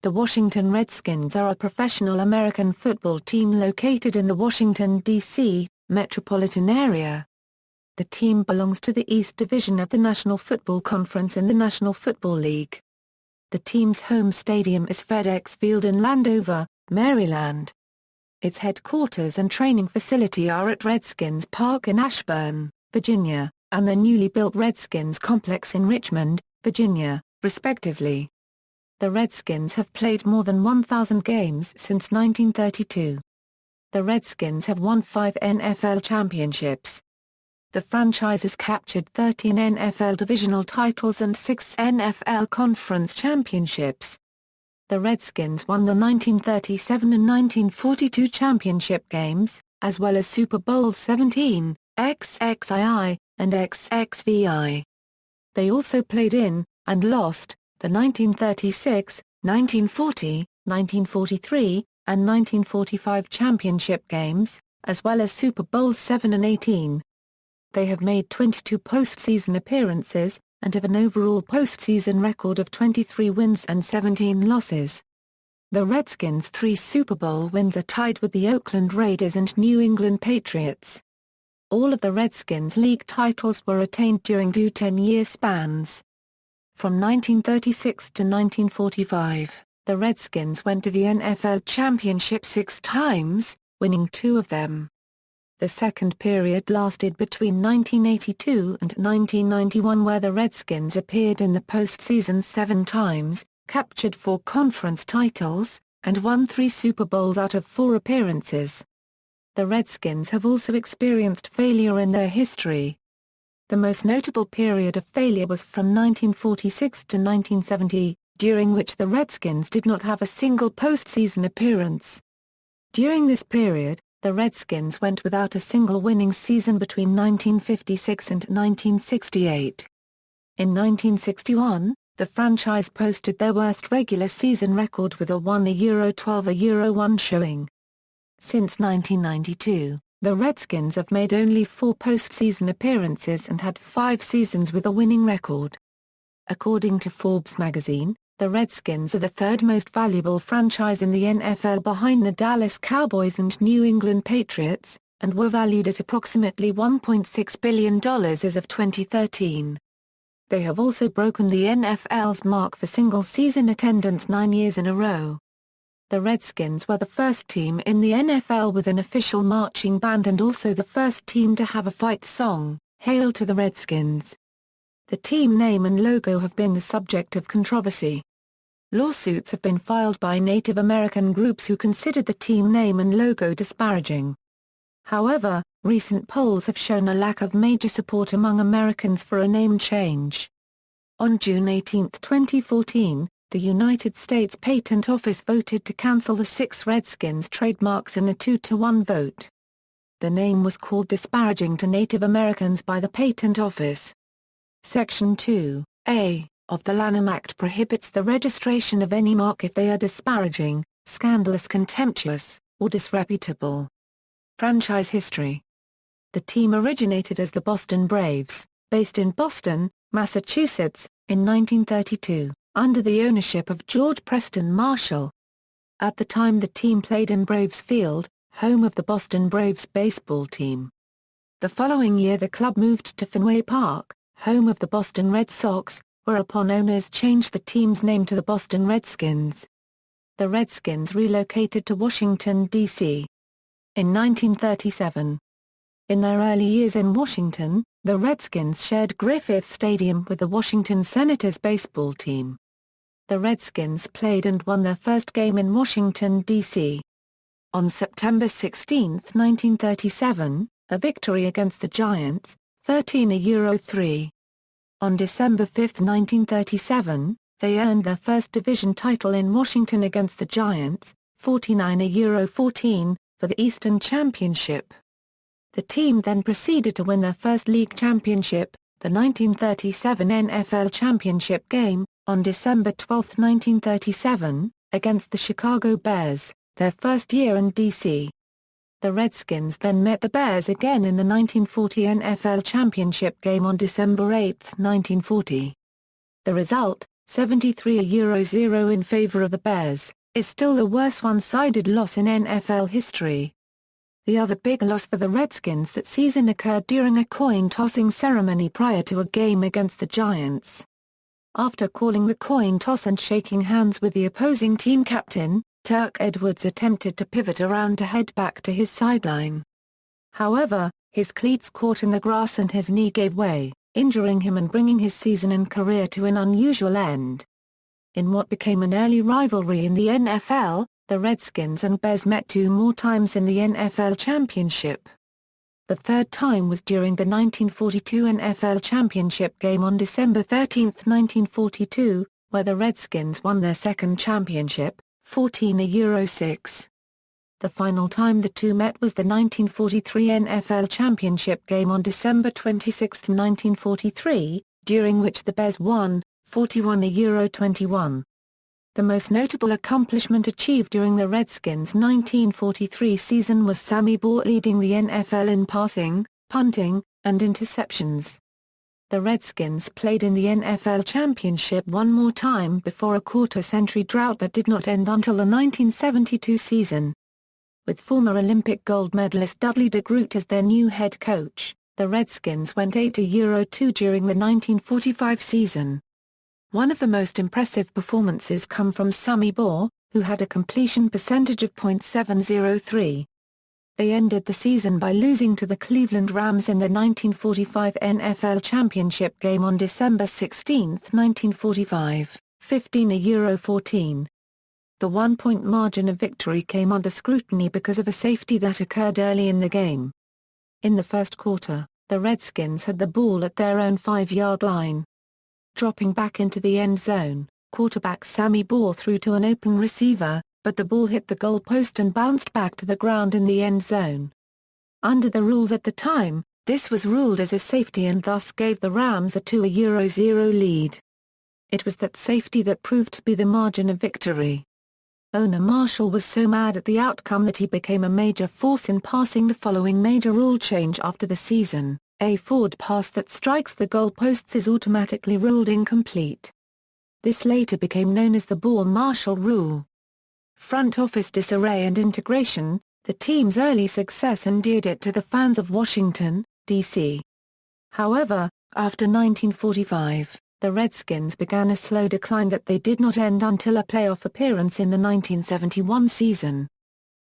The Washington Redskins are a professional American football team located in the Washington, D.C. metropolitan area. The team belongs to the East Division of the National Football Conference in the National Football League. The team's home stadium is FedExField in Landover, Maryland. Its headquarters and training facility are at Redskins Park in Ashburn, Virginia, and the newly built Redskins Complex in Richmond, Virginia, respectively. The Redskins have played more than 1,000 games since 1932. The Redskins have won 5 NFL championships. The franchise has captured 13 NFL divisional titles and 6 NFL conference championships. The Redskins won the 1937 and 1942 championship games, as well as Super Bowls XVII, XXII, and XXVI. They also played in, and lost, the 1936, 1940, 1943, and 1945 championship games, as well as Super Bowls VII and XVIII. They have made 22 postseason appearances, and have an overall postseason record of 23 wins and 17 losses. The Redskins' 3 Super Bowl wins are tied with the Oakland Raiders and New England Patriots. All of the Redskins' league titles were attained during 2 10-year spans. From 1936 to 1945, the Redskins went to the NFL Championship 6 times, winning 2 of them. The second period lasted between 1982 and 1991, where the Redskins appeared in the postseason 7 times, captured 4 conference titles, and won 3 Super Bowls out of 4 appearances. The Redskins have also experienced failure in their history. The most notable period of failure was from 1946 to 1970, during which the Redskins did not have a single postseason appearance. During this period, the Redskins went without a single winning season between 1956 and 1968. In 1961, the franchise posted their worst regular season record with a 1-12-1 showing. Since 1992, the Redskins have made only 4 postseason appearances and had 5 seasons with a winning record. According to Forbes magazine, the Redskins are the 3rd most valuable franchise in the NFL behind the Dallas Cowboys and New England Patriots, and were valued at approximately $1.6 billion as of 2013. They have also broken the NFL's mark for single-season attendance 9 years in a row. The Redskins were the first team in the NFL with an official marching band and also the first team to have a fight song, "Hail to the Redskins." The team name and logo have been the subject of controversy. Lawsuits have been filed by Native American groups who considered the team name and logo disparaging. However, recent polls have shown a lack of major support among Americans for a name change. On June 18, 2014, the United States Patent Office voted to cancel the 6 Redskins trademarks in a 2-1 vote. The name was called disparaging to Native Americans by the Patent Office. Section 2(a) of the Lanham Act prohibits the registration of any mark if they are disparaging, scandalous, contemptuous, or disreputable. Franchise history. The team originated as the Boston Braves, based in Boston, Massachusetts, in 1932, under the ownership of George Preston Marshall. At the time the team played in Braves Field, home of the Boston Braves baseball team. The following year the club moved to Fenway Park, home of the Boston Red Sox, whereupon owners changed the team's name to the Boston Redskins. The Redskins relocated to Washington, D.C. in 1937. In their early years in Washington, the Redskins shared Griffith Stadium with the Washington Senators baseball team. The Redskins played and won their first game in Washington, D.C. on September 16, 1937, a victory against the Giants, 13-3. On December 5, 1937, they earned their first division title in Washington against the Giants, 49-14, for the Eastern Championship. The team then proceeded to win their first league championship, the 1937 NFL Championship game, on December 12, 1937, against the Chicago Bears, their first year in D.C. The Redskins then met the Bears again in the 1940 NFL Championship game on December 8, 1940. The result, 73-0 in favor of the Bears, is still the worst one-sided loss in NFL history. The other big loss for the Redskins that season occurred during a coin-tossing ceremony prior to a game against the Giants. After calling the coin toss and shaking hands with the opposing team captain, Turk Edwards attempted to pivot around to head back to his sideline. However, his cleats caught in the grass and his knee gave way, injuring him and bringing his season and career to an unusual end. In what became an early rivalry in the NFL, the Redskins and Bears met 2 more times in the NFL Championship. The third time was during the 1942 NFL Championship game on December 13, 1942, where the Redskins won their second championship, 14-6. The final time the two met was the 1943 NFL Championship game on December 26, 1943, during which the Bears won, 41-21. The most notable accomplishment achieved during the Redskins' 1943 season was Sammy Baugh leading the NFL in passing, punting, and interceptions. The Redskins played in the NFL Championship one more time before a quarter-century drought that did not end until the 1972 season. With former Olympic gold medalist Dudley DeGroot as their new head coach, the Redskins went 8-2 during the 1945 season. One of the most impressive performances come from Sammy Baugh, who had a completion percentage of .703. They ended the season by losing to the Cleveland Rams in the 1945 NFL Championship game on December 16, 1945, 15-14. The 1-point margin of victory came under scrutiny because of a safety that occurred early in the game. In the first quarter, the Redskins had the ball at their own 5-yard line. Dropping back into the end zone, quarterback Sammy Baugh threw to an open receiver, but the ball hit the goalpost and bounced back to the ground in the end zone. Under the rules at the time, this was ruled as a safety and thus gave the Rams a 2-0 lead. It was that safety that proved to be the margin of victory. Owner Marshall was so mad at the outcome that he became a major force in passing the following major rule change after the season: a forward pass that strikes the goalposts is automatically ruled incomplete. This later became known as the Baugh-Marshall rule. Front office disarray and integration, the team's early success endeared it to the fans of Washington, D.C. However, after 1945, the Redskins began a slow decline that they did not end until a playoff appearance in the 1971 season.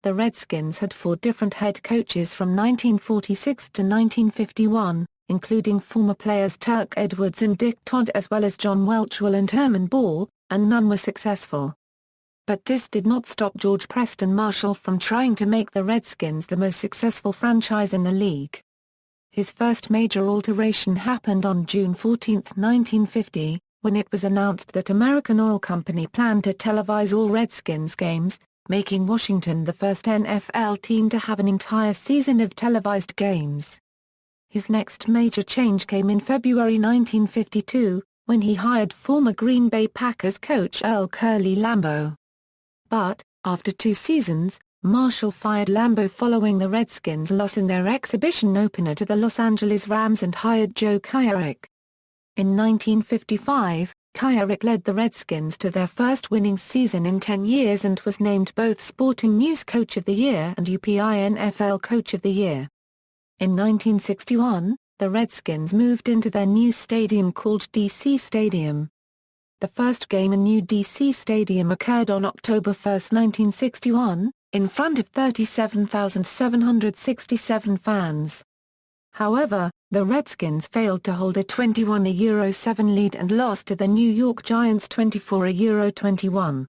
The Redskins had 4 different head coaches from 1946 to 1951, including former players Turk Edwards and Dick Todd as well as John Welchwell and Herman Ball, and none were successful. But this did not stop George Preston Marshall from trying to make the Redskins the most successful franchise in the league. His first major alteration happened on June 14, 1950, when it was announced that American Oil Company planned to televise all Redskins games, making Washington the first NFL team to have an entire season of televised games. His next major change came in February 1952, when he hired former Green Bay Packers coach Earl Curly Lambeau. But, after 2 seasons, Marshall fired Lambeau following the Redskins' loss in their exhibition opener to the Los Angeles Rams and hired Joe Kyrick. In 1955, Kyrick led the Redskins to their first winning season in 10 years and was named both Sporting News Coach of the Year and UPI NFL Coach of the Year. In 1961, the Redskins moved into their new stadium called DC Stadium. The first game in new DC Stadium occurred on October 1, 1961, in front of 37,767 fans. However, the Redskins failed to hold a 21-7 lead and lost to the New York Giants 24-21.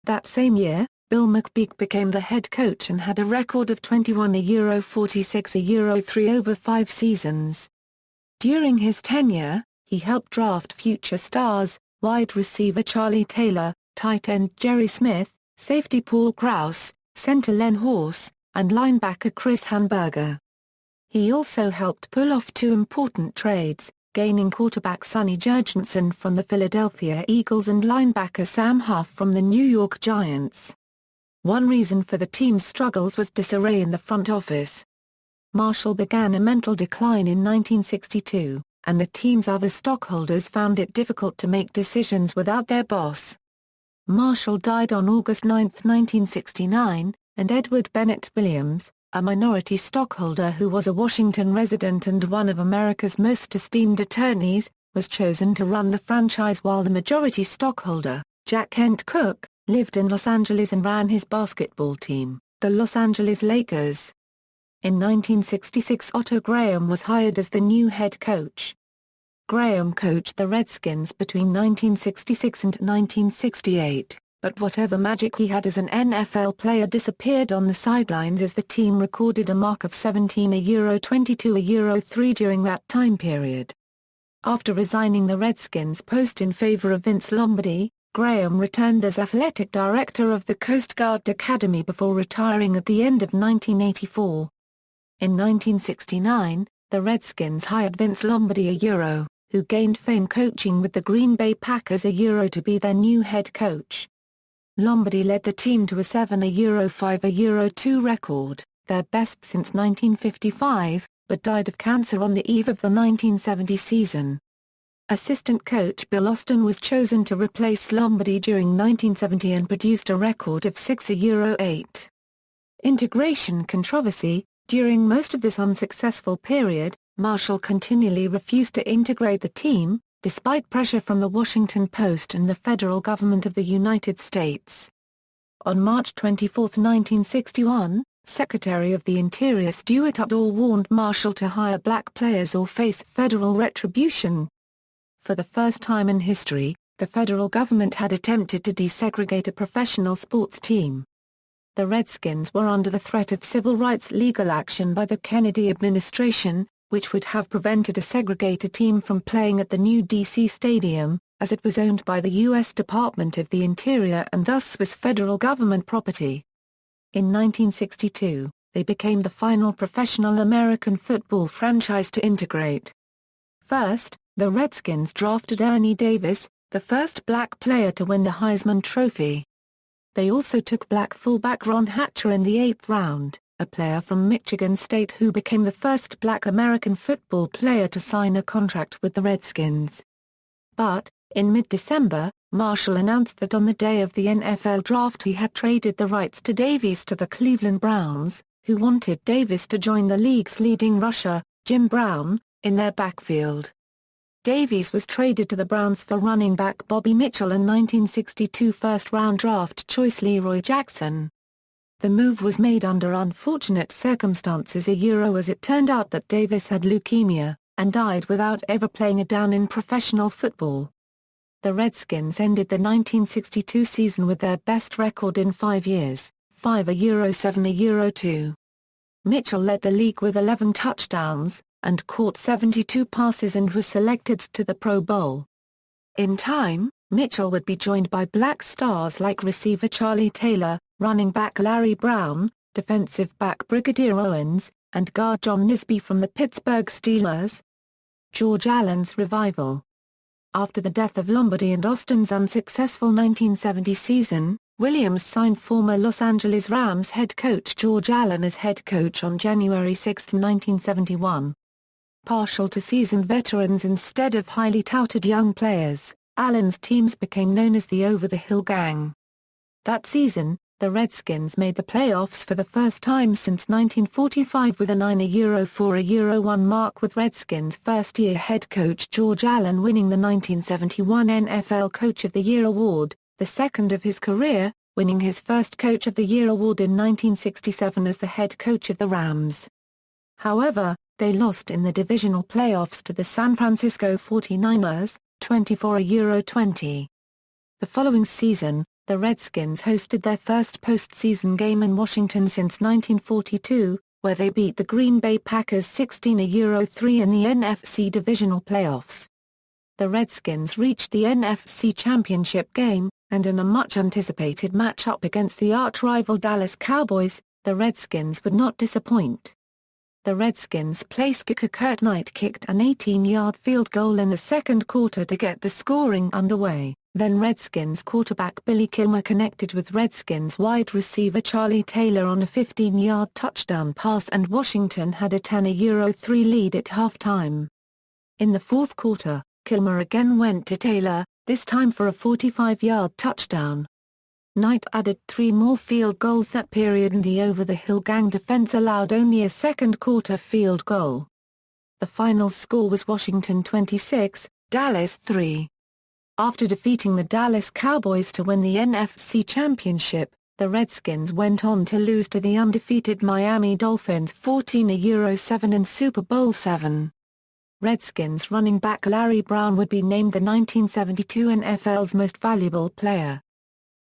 That same year, Bill McPeak became the head coach and had a record of 21-46-3 over 5 seasons. During his tenure, he helped draft future stars, wide receiver Charlie Taylor, tight end Jerry Smith, safety Paul Krause, center Len Horse, and linebacker Chris Hanburger. He also helped pull off 2 important trades, gaining quarterback Sonny Jurgensen from the Philadelphia Eagles and linebacker Sam Huff from the New York Giants. One reason for the team's struggles was disarray in the front office. Marshall began a mental decline in 1962, and the team's other stockholders found it difficult to make decisions without their boss. Marshall died on August 9, 1969, and Edward Bennett Williams, a minority stockholder who was a Washington resident and one of America's most esteemed attorneys, was chosen to run the franchise while the majority stockholder, Jack Kent Cooke, lived in Los Angeles and ran his basketball team, the Los Angeles Lakers. In 1966 Otto Graham was hired as the new head coach. Graham coached the Redskins between 1966 and 1968, but whatever magic he had as an NFL player disappeared on the sidelines as the team recorded a mark of 17-22-3 during that time period. After resigning the Redskins post in favor of Vince Lombardi, Graham returned as athletic director of the Coast Guard Academy before retiring at the end of 1984. In 1969, the Redskins hired Vince Lombardi who gained fame coaching with the Green Bay Packers to be their new head coach. Lombardi led the team to a 7-5-2 record, their best since 1955, but died of cancer on the eve of the 1970 season. Assistant coach Bill Austin was chosen to replace Lombardi during 1970 and produced a record of 6-8. Integration controversy. During most of this unsuccessful period, Marshall continually refused to integrate the team, despite pressure from the Washington Post and the federal government of the United States. On March 24, 1961, Secretary of the Interior Stuart Udall warned Marshall to hire black players or face federal retribution. For the first time in history, the federal government had attempted to desegregate a professional sports team. The Redskins were under the threat of civil rights legal action by the Kennedy administration, which would have prevented a segregated team from playing at the new D.C. Stadium, as it was owned by the U.S. Department of the Interior and thus was federal government property. In 1962, they became the final professional American football franchise to integrate. First, the Redskins drafted Ernie Davis, the first black player to win the Heisman Trophy. They also took black fullback Ron Hatcher in the 8th round, a player from Michigan State who became the first black American football player to sign a contract with the Redskins. But, in mid-December, Marshall announced that on the day of the NFL draft he had traded the rights to Davis to the Cleveland Browns, who wanted Davis to join the league's leading rusher, Jim Brown, in their backfield. Davies was traded to the Browns for running back Bobby Mitchell and 1962 first-round draft choice Leroy Jackson. The move was made under unfortunate circumstances as it turned out that Davis had leukemia, and died without ever playing a down in professional football. The Redskins ended the 1962 season with their best record in 5 years, 5-7-2. Mitchell led the league with 11 touchdowns, and caught 72 passes and was selected to the Pro Bowl. In time, Mitchell would be joined by black stars like receiver Charlie Taylor, running back Larry Brown, defensive back Brigadier Owens, and guard John Nisby from the Pittsburgh Steelers. George Allen's revival. After the death of Lombardi and Austin's unsuccessful 1970 season, Williams signed former Los Angeles Rams head coach George Allen as head coach on January 6, 1971. Partial to seasoned veterans instead of highly touted young players, Allen's teams became known as the Over-the-Hill Gang. That season, the Redskins made the playoffs for the first time since 1945 with a 9-4-1 mark, with Redskins first-year head coach George Allen winning the 1971 NFL Coach of the Year award, the second of his career, winning his first Coach of the Year award in 1967 as the head coach of the Rams. However, they lost in the divisional playoffs to the San Francisco 49ers, 24-20. The following season, the Redskins hosted their first postseason game in Washington since 1942, where they beat the Green Bay Packers 16-3 in the NFC divisional playoffs. The Redskins reached the NFC Championship game, and in a much-anticipated matchup against the arch-rival Dallas Cowboys, the Redskins would not disappoint. The Redskins' place kicker Kurt Knight kicked an 18-yard field goal in the second quarter to get the scoring underway, then Redskins quarterback Billy Kilmer connected with Redskins wide receiver Charlie Taylor on a 15-yard touchdown pass, and Washington had a 10-3 lead at halftime. In the fourth quarter, Kilmer again went to Taylor, this time for a 45-yard touchdown. Knight added 3 more field goals that period and the over-the-hill gang defense allowed only a second-quarter field goal. The final score was Washington 26, Dallas 3. After defeating the Dallas Cowboys to win the NFC Championship, the Redskins went on to lose to the undefeated Miami Dolphins 14-7 in Super Bowl XVII. Redskins running back Larry Brown would be named the 1972 NFL's Most Valuable Player.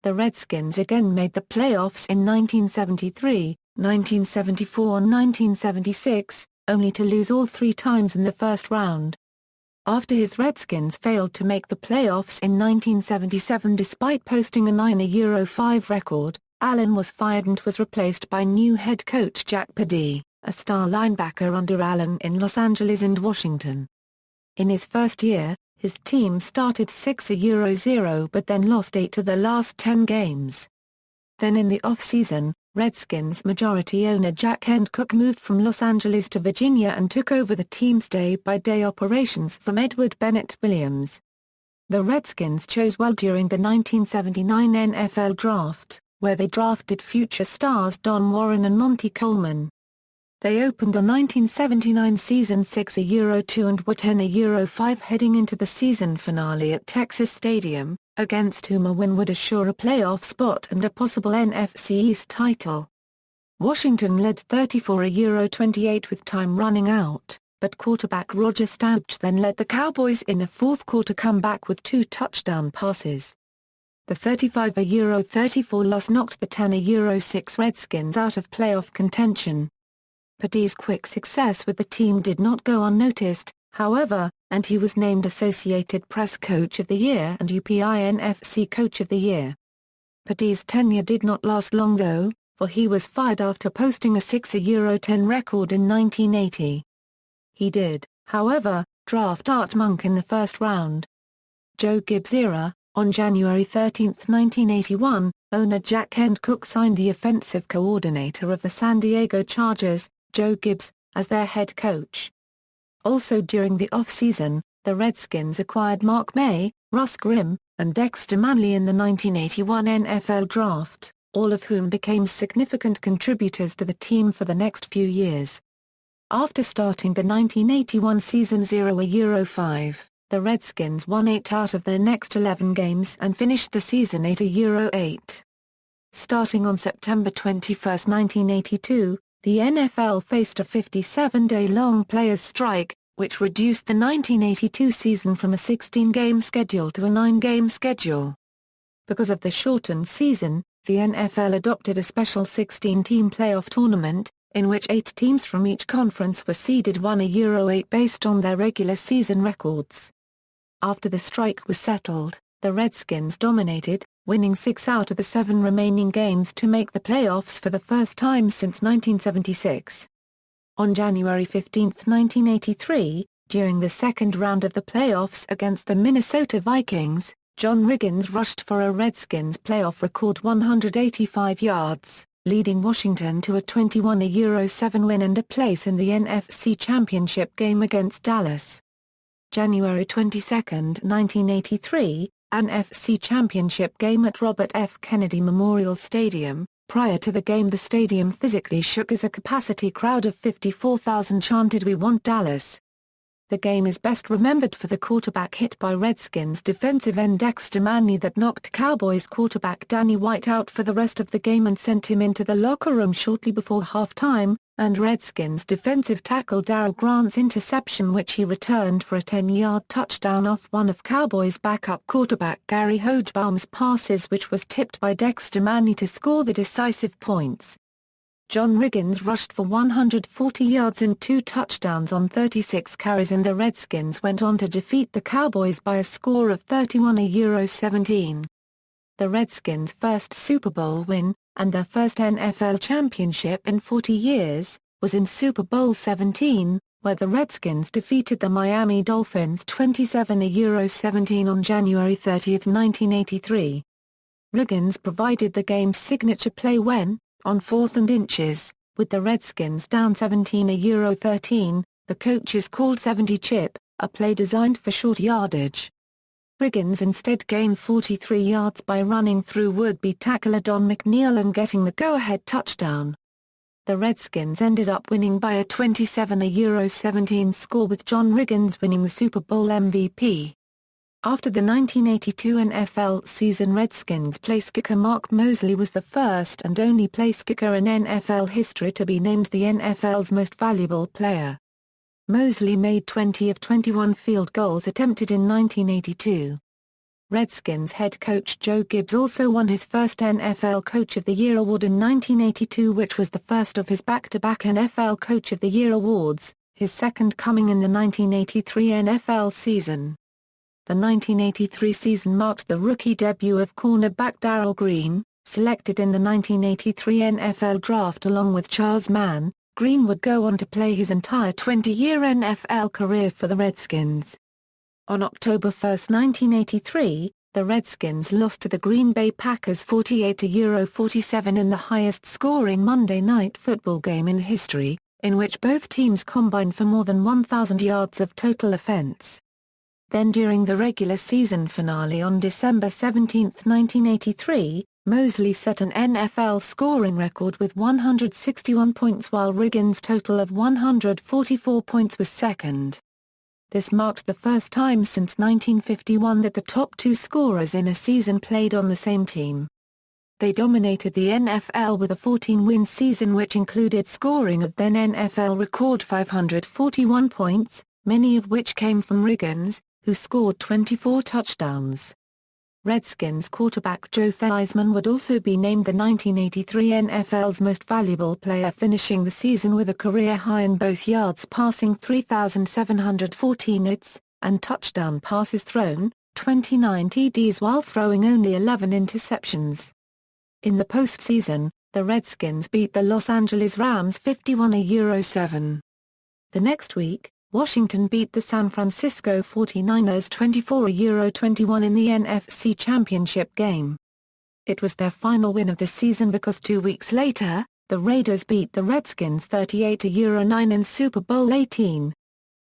The Redskins again made the playoffs in 1973, 1974 and 1976, only to lose all 3 times in the first round. After his Redskins failed to make the playoffs in 1977 despite posting a 9-5 record, Allen was fired and was replaced by new head coach Jack Pardee, a star linebacker under Allen in Los Angeles and Washington. In his first year, his team started 6-0 but then lost 8 to the last 10 games. Then in the off-season, Redskins majority owner Jack Cook moved from Los Angeles to Virginia and took over the team's day-by-day operations from Edward Bennett Williams. The Redskins chose well during the 1979 NFL Draft, where they drafted future stars Don Warren and Monty Coleman. They opened the 1979 season 6-2 and were 10-5 heading into the season finale at Texas Stadium, against whom a win would assure a playoff spot and a possible NFC East title. Washington led 34-28 with time running out, but quarterback Roger Staubach then led the Cowboys in a fourth-quarter comeback with 2 touchdown passes. The 35-34 loss knocked the 10-6 Redskins out of playoff contention. Pardee's quick success with the team did not go unnoticed, however, and he was named Associated Press Coach of the Year and UPI NFC Coach of the Year. Pardee's tenure did not last long though, for he was fired after posting a 6-10 record in 1980. He did, however, draft Art Monk in the first round. Joe Gibbs era. On January 13, 1981, owner Jack Cook signed the offensive coordinator of the San Diego Chargers, Joe Gibbs, as their head coach. Also during the off-season, the Redskins acquired Mark May, Russ Grimm, and Dexter Manley in the 1981 NFL Draft, all of whom became significant contributors to the team for the next few years. After starting the 1981 season 0-5, the Redskins won 8 out of their next 11 games and finished the season 8-8. Starting on September 21, 1982, the NFL faced a 57-day-long players' strike, which reduced the 1982 season from a 16-game schedule to a 9-game schedule. Because of the shortened season, the NFL adopted a special 16-team playoff tournament, in which 8 teams from each conference were seeded 1-8 based on their regular season records. After the strike was settled, the Redskins dominated, winning 6 out of the 7 remaining games to make the playoffs for the first time since 1976. On January 15, 1983, during the second round of the playoffs against the Minnesota Vikings, John Riggins rushed for a Redskins playoff record 185 yards, leading Washington to a 21-7 win and a place in the NFC Championship game against Dallas. January 22, 1983, NFC Championship game at Robert F. Kennedy Memorial Stadium. Prior to the game the stadium physically shook as a capacity crowd of 54,000 chanted "We want Dallas." The game is best remembered for the quarterback hit by Redskins defensive end Dexter Manley that knocked Cowboys quarterback Danny White out for the rest of the game and sent him into the locker room shortly before halftime, and Redskins defensive tackle Darryl Grant's interception which he returned for a 10-yard touchdown off one of Cowboys backup quarterback Gary Hogebaum's passes which was tipped by Dexter Manley to score the decisive points. John Riggins rushed for 140 yards and 2 touchdowns on 36 carries and the Redskins went on to defeat the Cowboys by a score of 31-17. The Redskins' first Super Bowl win, and their first NFL championship in 40 years, was in Super Bowl XVII, where the Redskins defeated the Miami Dolphins 27-17 on January 30, 1983. Riggins provided the game's signature play when, on 4th and inches, with the Redskins down 17-13, the coaches called 70 chip, a play designed for short yardage. Riggins instead gained 43 yards by running through would-be tackler Don McNeil and getting the go-ahead touchdown. The Redskins ended up winning by a 27-17 score, with John Riggins winning the Super Bowl MVP. After the 1982 NFL season, Redskins place kicker Mark Moseley was the first and only place kicker in NFL history to be named the NFL's most valuable player. Moseley made 20 of 21 field goals attempted in 1982. Redskins head coach Joe Gibbs also won his first NFL Coach of the Year award in 1982, which was the first of his back-to-back NFL Coach of the Year awards, his second coming in the 1983 NFL season. The 1983 season marked the rookie debut of cornerback Darrell Green, selected in the 1983 NFL Draft along with Charles Mann. Green would go on to play his entire 20-year NFL career for the Redskins. On October 1, 1983, the Redskins lost to the Green Bay Packers 48-47 in the highest-scoring Monday Night Football game in history, in which both teams combined for more than 1,000 yards of total offense. Then during the regular season finale on December 17, 1983, Moseley set an NFL scoring record with 161 points, while Riggins' total of 144 points was second. This marked the first time since 1951 that the top two scorers in a season played on the same team. They dominated the NFL with a 14-win season which included scoring of then NFL record 541 points, many of which came from Riggins, who scored 24 touchdowns. Redskins quarterback Joe Theismann would also be named the 1983 NFL's most valuable player, finishing the season with a career high in both yards passing 3,714 yards, and touchdown passes thrown, 29 TDs, while throwing only 11 interceptions. In the postseason, the Redskins beat the Los Angeles Rams 51-7. The next week, Washington beat the San Francisco 49ers 24-21 in the NFC Championship game. It was their final win of the season because 2 weeks later, the Raiders beat the Redskins 38-9 in Super Bowl XVIII.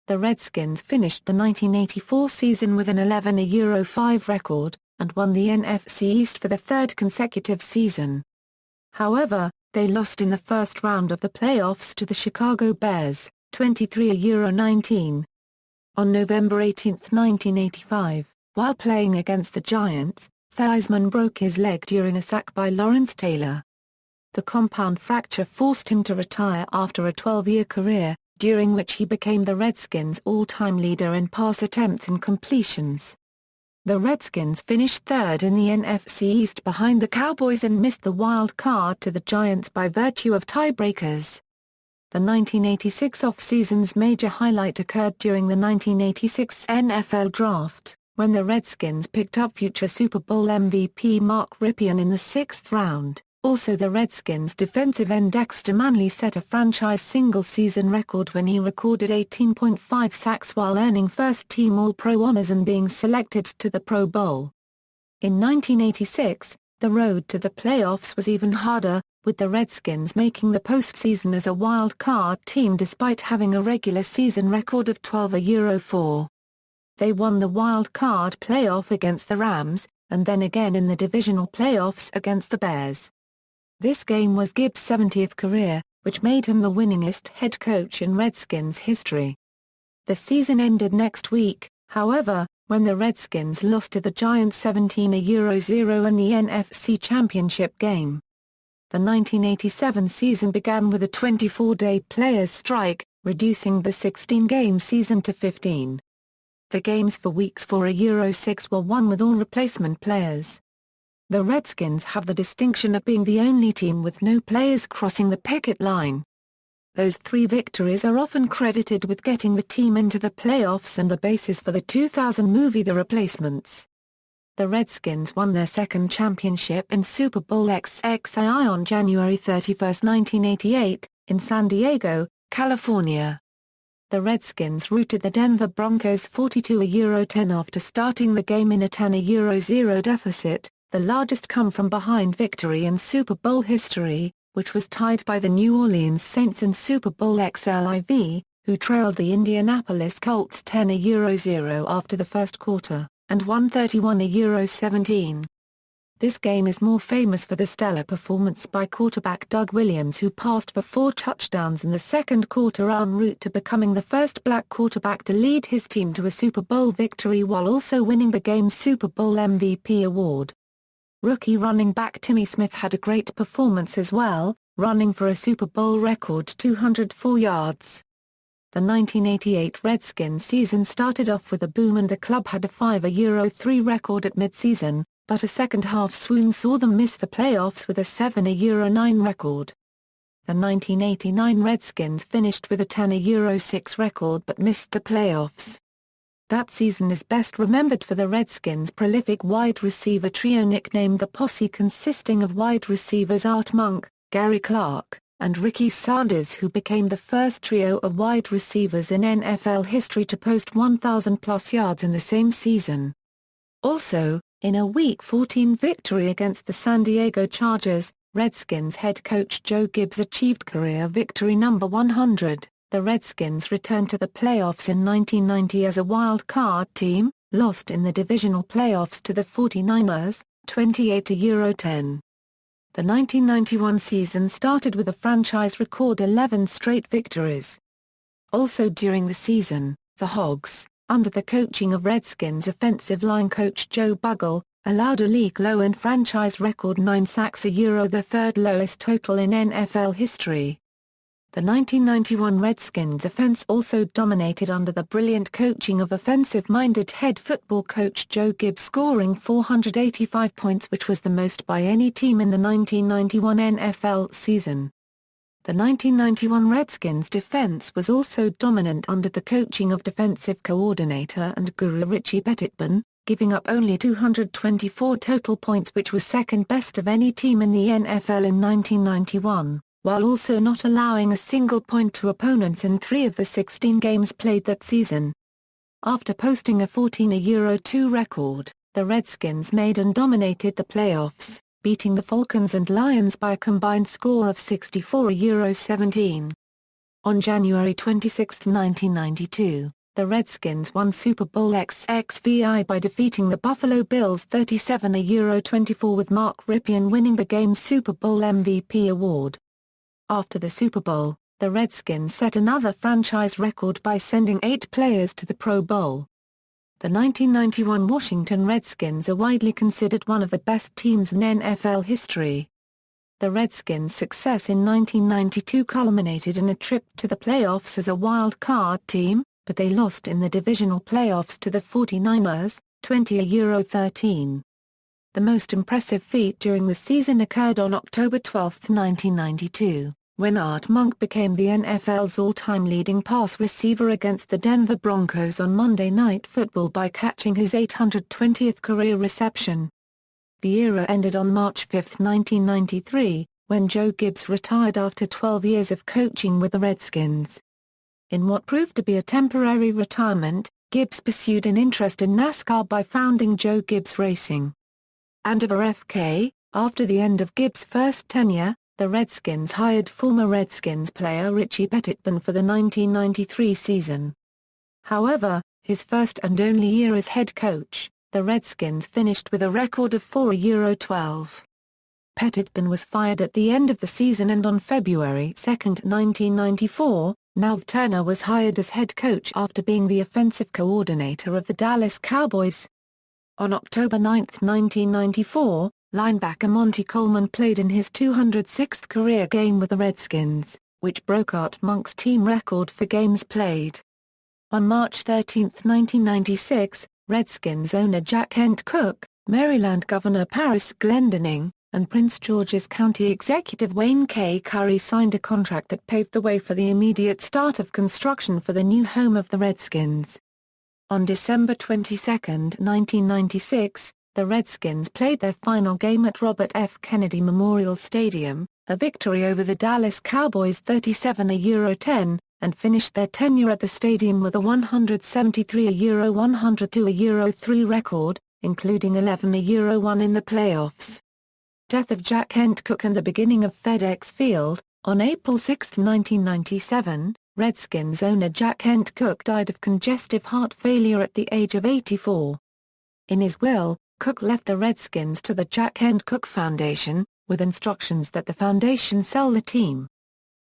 The Redskins finished the 1984 season with an 11-5 record, and won the NFC East for the third consecutive season. However, they lost in the first round of the playoffs to the Chicago Bears, 23-19. On November 18, 1985, while playing against the Giants, Theismann broke his leg during a sack by Lawrence Taylor. The compound fracture forced him to retire after a 12-year career, during which he became the Redskins' all-time leader in pass attempts and completions. The Redskins finished third in the NFC East behind the Cowboys and missed the wild card to the Giants by virtue of tiebreakers. The 1986 off-season's major highlight occurred during the 1986 NFL Draft, when the Redskins picked up future Super Bowl MVP Mark Rypien in the 6th round. Also, the Redskins' defensive end Dexter Manley set a franchise single-season record when he recorded 18.5 sacks while earning first-team All-Pro honors and being selected to the Pro Bowl. In 1986, the road to the playoffs was even harder, with the Redskins making the postseason as a wild-card team despite having a regular season record of 12-4. They won the wild-card playoff against the Rams, and then again in the divisional playoffs against the Bears. This game was Gibbs' 70th career, which made him the winningest head coach in Redskins history. The season ended next week, however, when the Redskins lost to the Giants 17-0 in the NFC Championship game. The 1987 season began with a 24-day players' strike, reducing the 16-game season to 15. The games for weeks 4-6 were won with all replacement players. The Redskins have the distinction of being the only team with no players crossing the picket line. Those 3 victories are often credited with getting the team into the playoffs and the basis for the 2000 movie The Replacements. The Redskins won their second championship in Super Bowl XXII on January 31, 1988, in San Diego, California. The Redskins routed the Denver Broncos 42-10 after starting the game in a 10-0 deficit, the largest come-from-behind victory in Super Bowl history, which was tied by the New Orleans Saints in Super Bowl XLIV, who trailed the Indianapolis Colts 10-0 after the first quarter, and won 31-17. This game is more famous for the stellar performance by quarterback Doug Williams, who passed for 4 touchdowns in the second quarter en route to becoming the first black quarterback to lead his team to a Super Bowl victory while also winning the game's Super Bowl MVP award. Rookie running back Timmy Smith had a great performance as well, running for a Super Bowl record 204 yards. The 1988 Redskins season started off with a boom and the club had a 5-3 record at mid-season, but a second-half swoon saw them miss the playoffs with a 7-9 record. The 1989 Redskins finished with a 10-6 record but missed the playoffs. That season is best remembered for the Redskins' prolific wide receiver trio nicknamed the Posse, consisting of wide receivers Art Monk, Gary Clark, and Ricky Sanders, who became the first trio of wide receivers in NFL history to post 1,000-plus yards in the same season. Also, in a Week 14 victory against the San Diego Chargers, Redskins head coach Joe Gibbs achieved career victory number 100. The Redskins returned to the playoffs in 1990 as a wild card team, lost in the divisional playoffs to the 49ers, 28-10. The 1991 season started with a franchise record 11 straight victories. Also during the season, the Hogs, under the coaching of Redskins offensive line coach Joe Bugle, allowed a league-low and franchise record 9 sacks, the third lowest total in NFL history. The 1991 Redskins offense also dominated under the brilliant coaching of offensive-minded head football coach Joe Gibbs, scoring 485 points, which was the most by any team in the 1991 NFL season. The 1991 Redskins defense was also dominant under the coaching of defensive coordinator and guru Richie Pettitburn, giving up only 224 total points, which was second best of any team in the NFL in 1991. While also not allowing a single point to opponents in 3 of the 16 games played that season. After posting a 14-2 record, the Redskins made and dominated the playoffs, beating the Falcons and Lions by a combined score of 64-17. On January 26, 1992, the Redskins won Super Bowl XXVI by defeating the Buffalo Bills 37-24, with Mark Rypien winning the game's Super Bowl MVP award. After the Super Bowl, the Redskins set another franchise record by sending 8 players to the Pro Bowl. The 1991 Washington Redskins are widely considered one of the best teams in NFL history. The Redskins' success in 1992 culminated in a trip to the playoffs as a wild card team, but they lost in the divisional playoffs to the 49ers, 20-13. The most impressive feat during the season occurred on October 12, 1992, when Art Monk became the NFL's all-time leading pass receiver against the Denver Broncos on Monday Night Football by catching his 820th career reception. The era ended on March 5, 1993, when Joe Gibbs retired after 12 years of coaching with the Redskins. In what proved to be a temporary retirement, Gibbs pursued an interest in NASCAR by founding Joe Gibbs Racing. Andover FK, after the end of Gibbs' first tenure, the Redskins hired former Redskins player Richie Pettitburn for the 1993 season. However, his first and only year as head coach, the Redskins finished with a record of 4-12. Pettitburn was fired at the end of the season, and on February 2, 1994, Nav Turner was hired as head coach after being the offensive coordinator of the Dallas Cowboys. On October 9, 1994, linebacker Monty Coleman played in his 206th career game with the Redskins, which broke Art Monk's team record for games played. On March 13, 1996, Redskins owner Jack Kent Cooke, Maryland Governor Paris Glendening, and Prince George's County Executive Wayne K. Curry signed a contract that paved the way for the immediate start of construction for the new home of the Redskins. On December 22, 1996, the Redskins played their final game at Robert F. Kennedy Memorial Stadium, a victory over the Dallas Cowboys 37-10, and finished their tenure at the stadium with a 173-102-3 record, including 11-1 in the playoffs. Death of Jack Kent Cooke and the beginning of FedExField. On April 6, 1997, Redskins owner Jack Kent Cooke died of congestive heart failure at the age of 84. In his will, Cooke left the Redskins to the Jack Kent Cooke Foundation, with instructions that the foundation sell the team.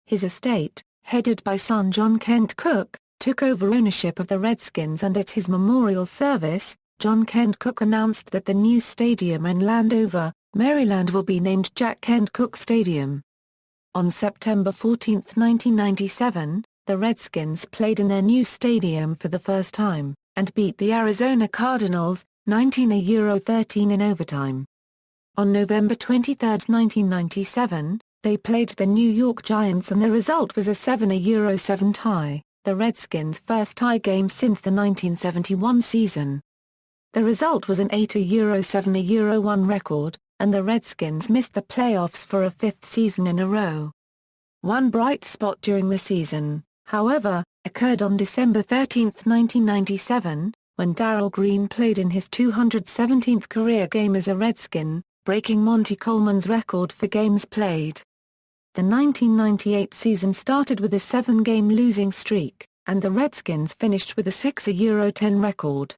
His estate, headed by son John Kent Cooke, took over ownership of the Redskins, and at his memorial service, John Kent Cooke announced that the new stadium in Landover, Maryland will be named Jack Kent Cooke Stadium. On September 14, 1997, the Redskins played in their new stadium for the first time, and beat the Arizona Cardinals, 19-13 in overtime. On November 23, 1997, they played the New York Giants and the result was a 7-7 tie, the Redskins' first tie game since the 1971 season. The result was an 8-7-1 record, and the Redskins missed the playoffs for a fifth season in a row. One bright spot during the season, however, occurred on December 13, 1997, when Darrell Green played in his 217th career game as a Redskin, breaking Monty Coleman's record for games played. The 1998 season started with a 7-game losing streak, and the Redskins finished with a 6-10 record.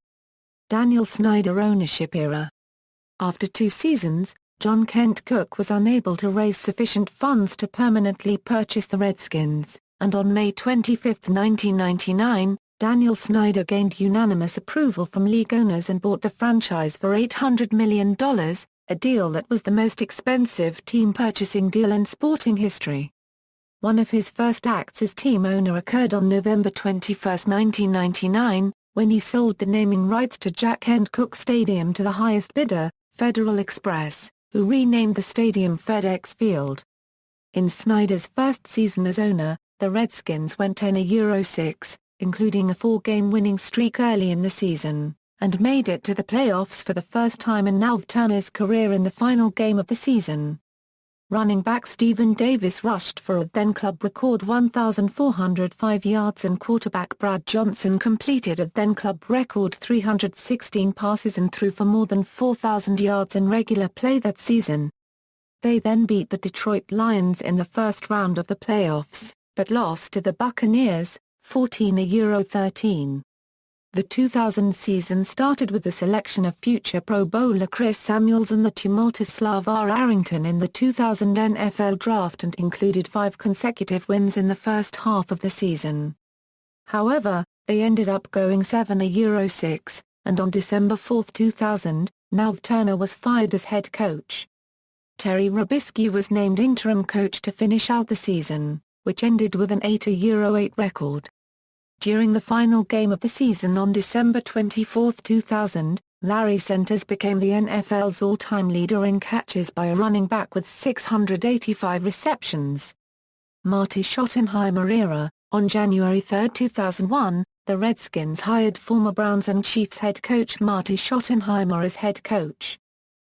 Daniel Snyder ownership era. After 2 seasons, John Kent Cooke was unable to raise sufficient funds to permanently purchase the Redskins, and on May 25, 1999, Daniel Snyder gained unanimous approval from league owners and bought the franchise for $800 million, a deal that was the most expensive team purchasing deal in sporting history. One of his first acts as team owner occurred on November 21, 1999, when he sold the naming rights to Jack Kent Cooke Stadium to the highest bidder, Federal Express, who renamed the stadium FedExField. In Snyder's first season as owner, the Redskins went 10-6, including a 4-game winning streak early in the season, and made it to the playoffs for the first time in Nav Turner's career in the final game of the season. Running back Stephen Davis rushed for a then-club record 1,405 yards and quarterback Brad Johnson completed a then-club record 316 passes and threw for more than 4,000 yards in regular play that season. They then beat the Detroit Lions in the first round of the playoffs, but lost to the Buccaneers, 14-13. The 2000 season started with the selection of future Pro Bowler Chris Samuels and the tumultuous LaVar Arrington in the 2000 NFL Draft and included 5 consecutive wins in the first half of the season. However, they ended up going 7-6, and on December 4, 2000, Nav Turner was fired as head coach. Terry Robisky was named interim coach to finish out the season, which ended with an 8-8 record. During the final game of the season on December 24, 2000, Larry Centers became the NFL's all-time leader in catches by a running back with 685 receptions. Marty Schottenheimer era. On January 3, 2001, the Redskins hired former Browns and Chiefs head coach Marty Schottenheimer as head coach.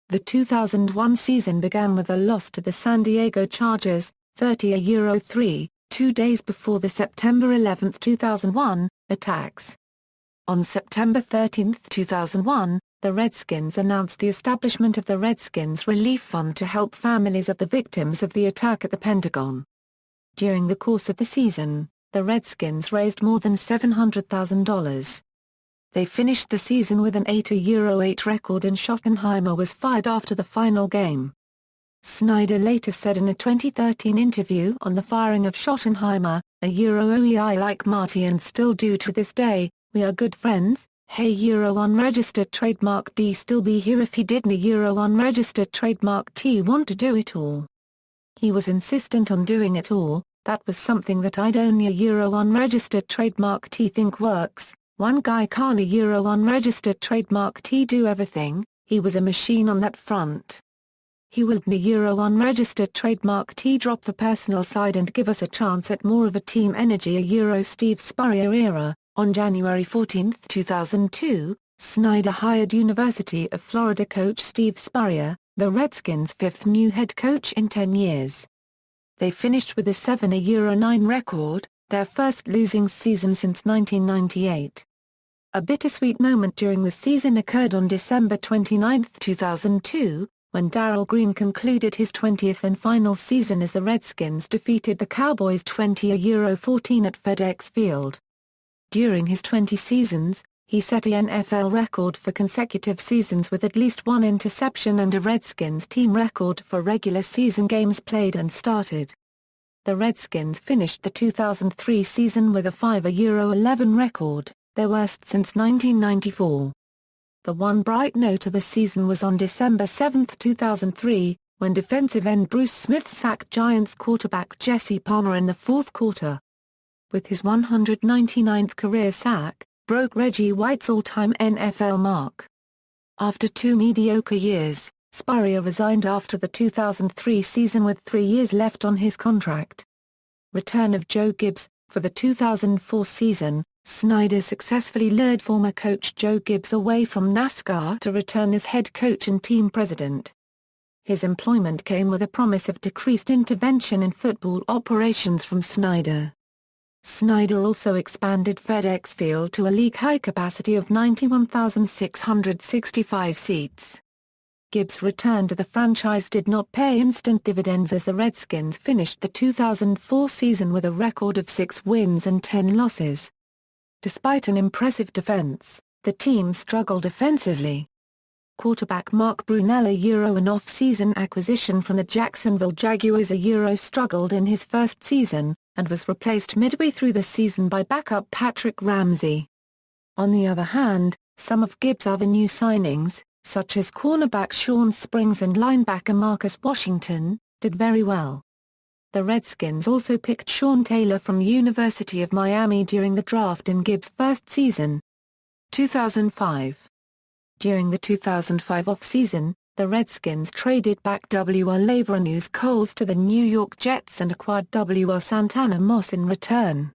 The 2001 season began with a loss to the San Diego Chargers, 30-3. 2 days before the September 11, 2001, attacks. On September 13, 2001, the Redskins announced the establishment of the Redskins Relief Fund to help families of the victims of the attack at the Pentagon. During the course of the season, the Redskins raised more than $700,000. They finished the season with an 8-8 record and Schottenheimer was fired after the final game. Snyder later said in a 2013 interview on the firing of Schottenheimer, "I like Marty and still do to this day, we are good friends, hey unregistered trademark D still be here if he didn't unregistered trademark T want to do it all. He was insistent on doing it all, that was something that I'd only unregistered trademark T think works, one guy can't unregistered trademark T do everything, he was a machine on that front. He will unregistered trademark T drop the personal side and give us a chance at more of a team energy Steve Spurrier era." On January 14, 2002, Snyder hired University of Florida coach Steve Spurrier, the Redskins' 5th new head coach in 10 years. They finished with a 7-9 record, their first losing season since 1998. A bittersweet moment during the season occurred on December 29, 2002, when Darrell Green concluded his 20th and final season as the Redskins defeated the Cowboys 20-14 at FedExField. During his 20 seasons, he set a NFL record for consecutive seasons with at least one interception and a Redskins team record for regular season games played and started. The Redskins finished the 2003 season with a 5-11 record, their worst since 1994. The one bright note of the season was on December 7, 2003, when defensive end Bruce Smith sacked Giants quarterback Jesse Palmer in the fourth quarter. With his 199th career sack, broke Reggie White's all-time NFL mark. After 2 mediocre years, Spurrier resigned after the 2003 season with 3 years left on his contract. Return of Joe Gibbs. For the 2004 season, Snyder successfully lured former coach Joe Gibbs away from NASCAR to return as head coach and team president. His employment came with a promise of decreased intervention in football operations from Snyder. Snyder also expanded FedExField to a league-high capacity of 91,665 seats. Gibbs' return to the franchise did not pay instant dividends as the Redskins finished the 2004 season with a record of 6 wins and 10 losses. Despite an impressive defense, the team struggled offensively. Quarterback Mark Brunell, an off-season acquisition from the Jacksonville Jaguars, struggled in his first season, and was replaced midway through the season by backup Patrick Ramsey. On the other hand, some of Gibbs' other new signings, such as cornerback Sean Springs and linebacker Marcus Washington, did very well. The Redskins also picked Sean Taylor from University of Miami during the draft in Gibbs' first season. 2005. During the 2005 off-season, the Redskins traded back W.R. Laverenus Coles to the New York Jets and acquired W.R. Santana Moss in return.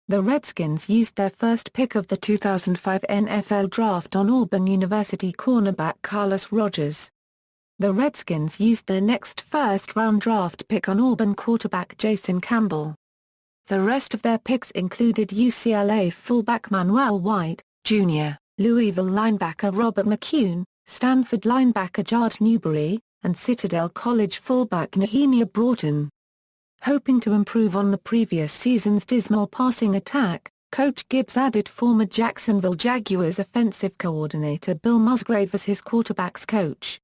The Redskins used their first pick of the 2005 NFL Draft on Auburn University cornerback Carlos Rogers. The Redskins used their next first-round draft pick on Auburn quarterback Jason Campbell. The rest of their picks included UCLA fullback Manuel White, Jr., Louisville linebacker Robert McCune, Stanford linebacker Jard Newberry, and Citadel College fullback Nehemiah Broughton. Hoping to improve on the previous season's dismal passing attack, Coach Gibbs added former Jacksonville Jaguars offensive coordinator Bill Musgrave as his quarterback's coach.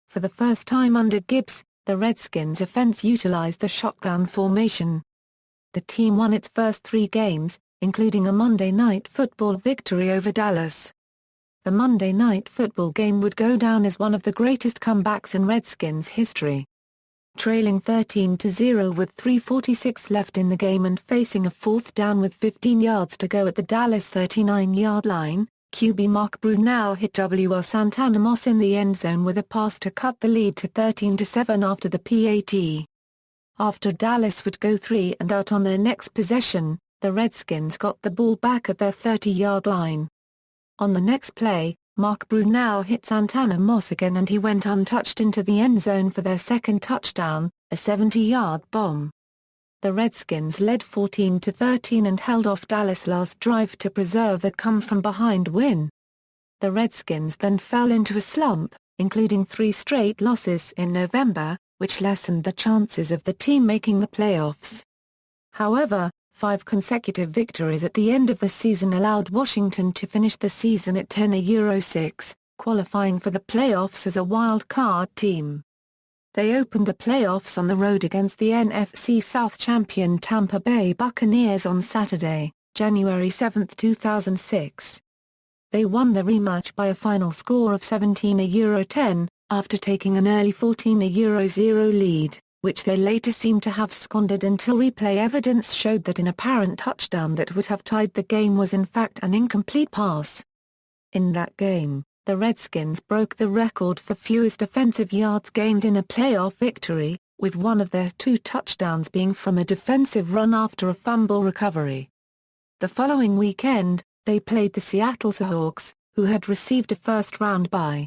For the first time under Gibbs, the Redskins' offense utilized the shotgun formation. The team won its first 3 games, including a Monday Night Football victory over Dallas. The Monday Night Football game would go down as one of the greatest comebacks in Redskins history. Trailing 13-0 with 3:46 left in the game and facing a 4th down with 15 yards to go at the Dallas 39-yard line, QB Mark Brunell hit W.R. Santana Moss in the end zone with a pass to cut the lead to 13-7 after the PAT. After Dallas would go 3 and out on their next possession, the Redskins got the ball back at their 30-yard line. On the next play, Mark Brunell hit Santana Moss again and he went untouched into the end zone for their second touchdown, a 70-yard bomb. The Redskins led 14-13 and held off Dallas' last drive to preserve the come-from-behind win. The Redskins then fell into a slump, including 3 straight losses in November, which lessened the chances of the team making the playoffs. However, 5 consecutive victories at the end of the season allowed Washington to finish the season at 10-6, qualifying for the playoffs as a wild-card team. They opened the playoffs on the road against the NFC South champion Tampa Bay Buccaneers on Saturday, January 7, 2006. They won the rematch by a final score of 17-10, after taking an early 14-0 lead, which they later seemed to have squandered until replay evidence showed that an apparent touchdown that would have tied the game was in fact an incomplete pass. In that game, the Redskins broke the record for fewest offensive yards gained in a playoff victory, with one of their 2 touchdowns being from a defensive run after a fumble recovery. The following weekend, they played the Seattle Seahawks, who had received a first-round bye.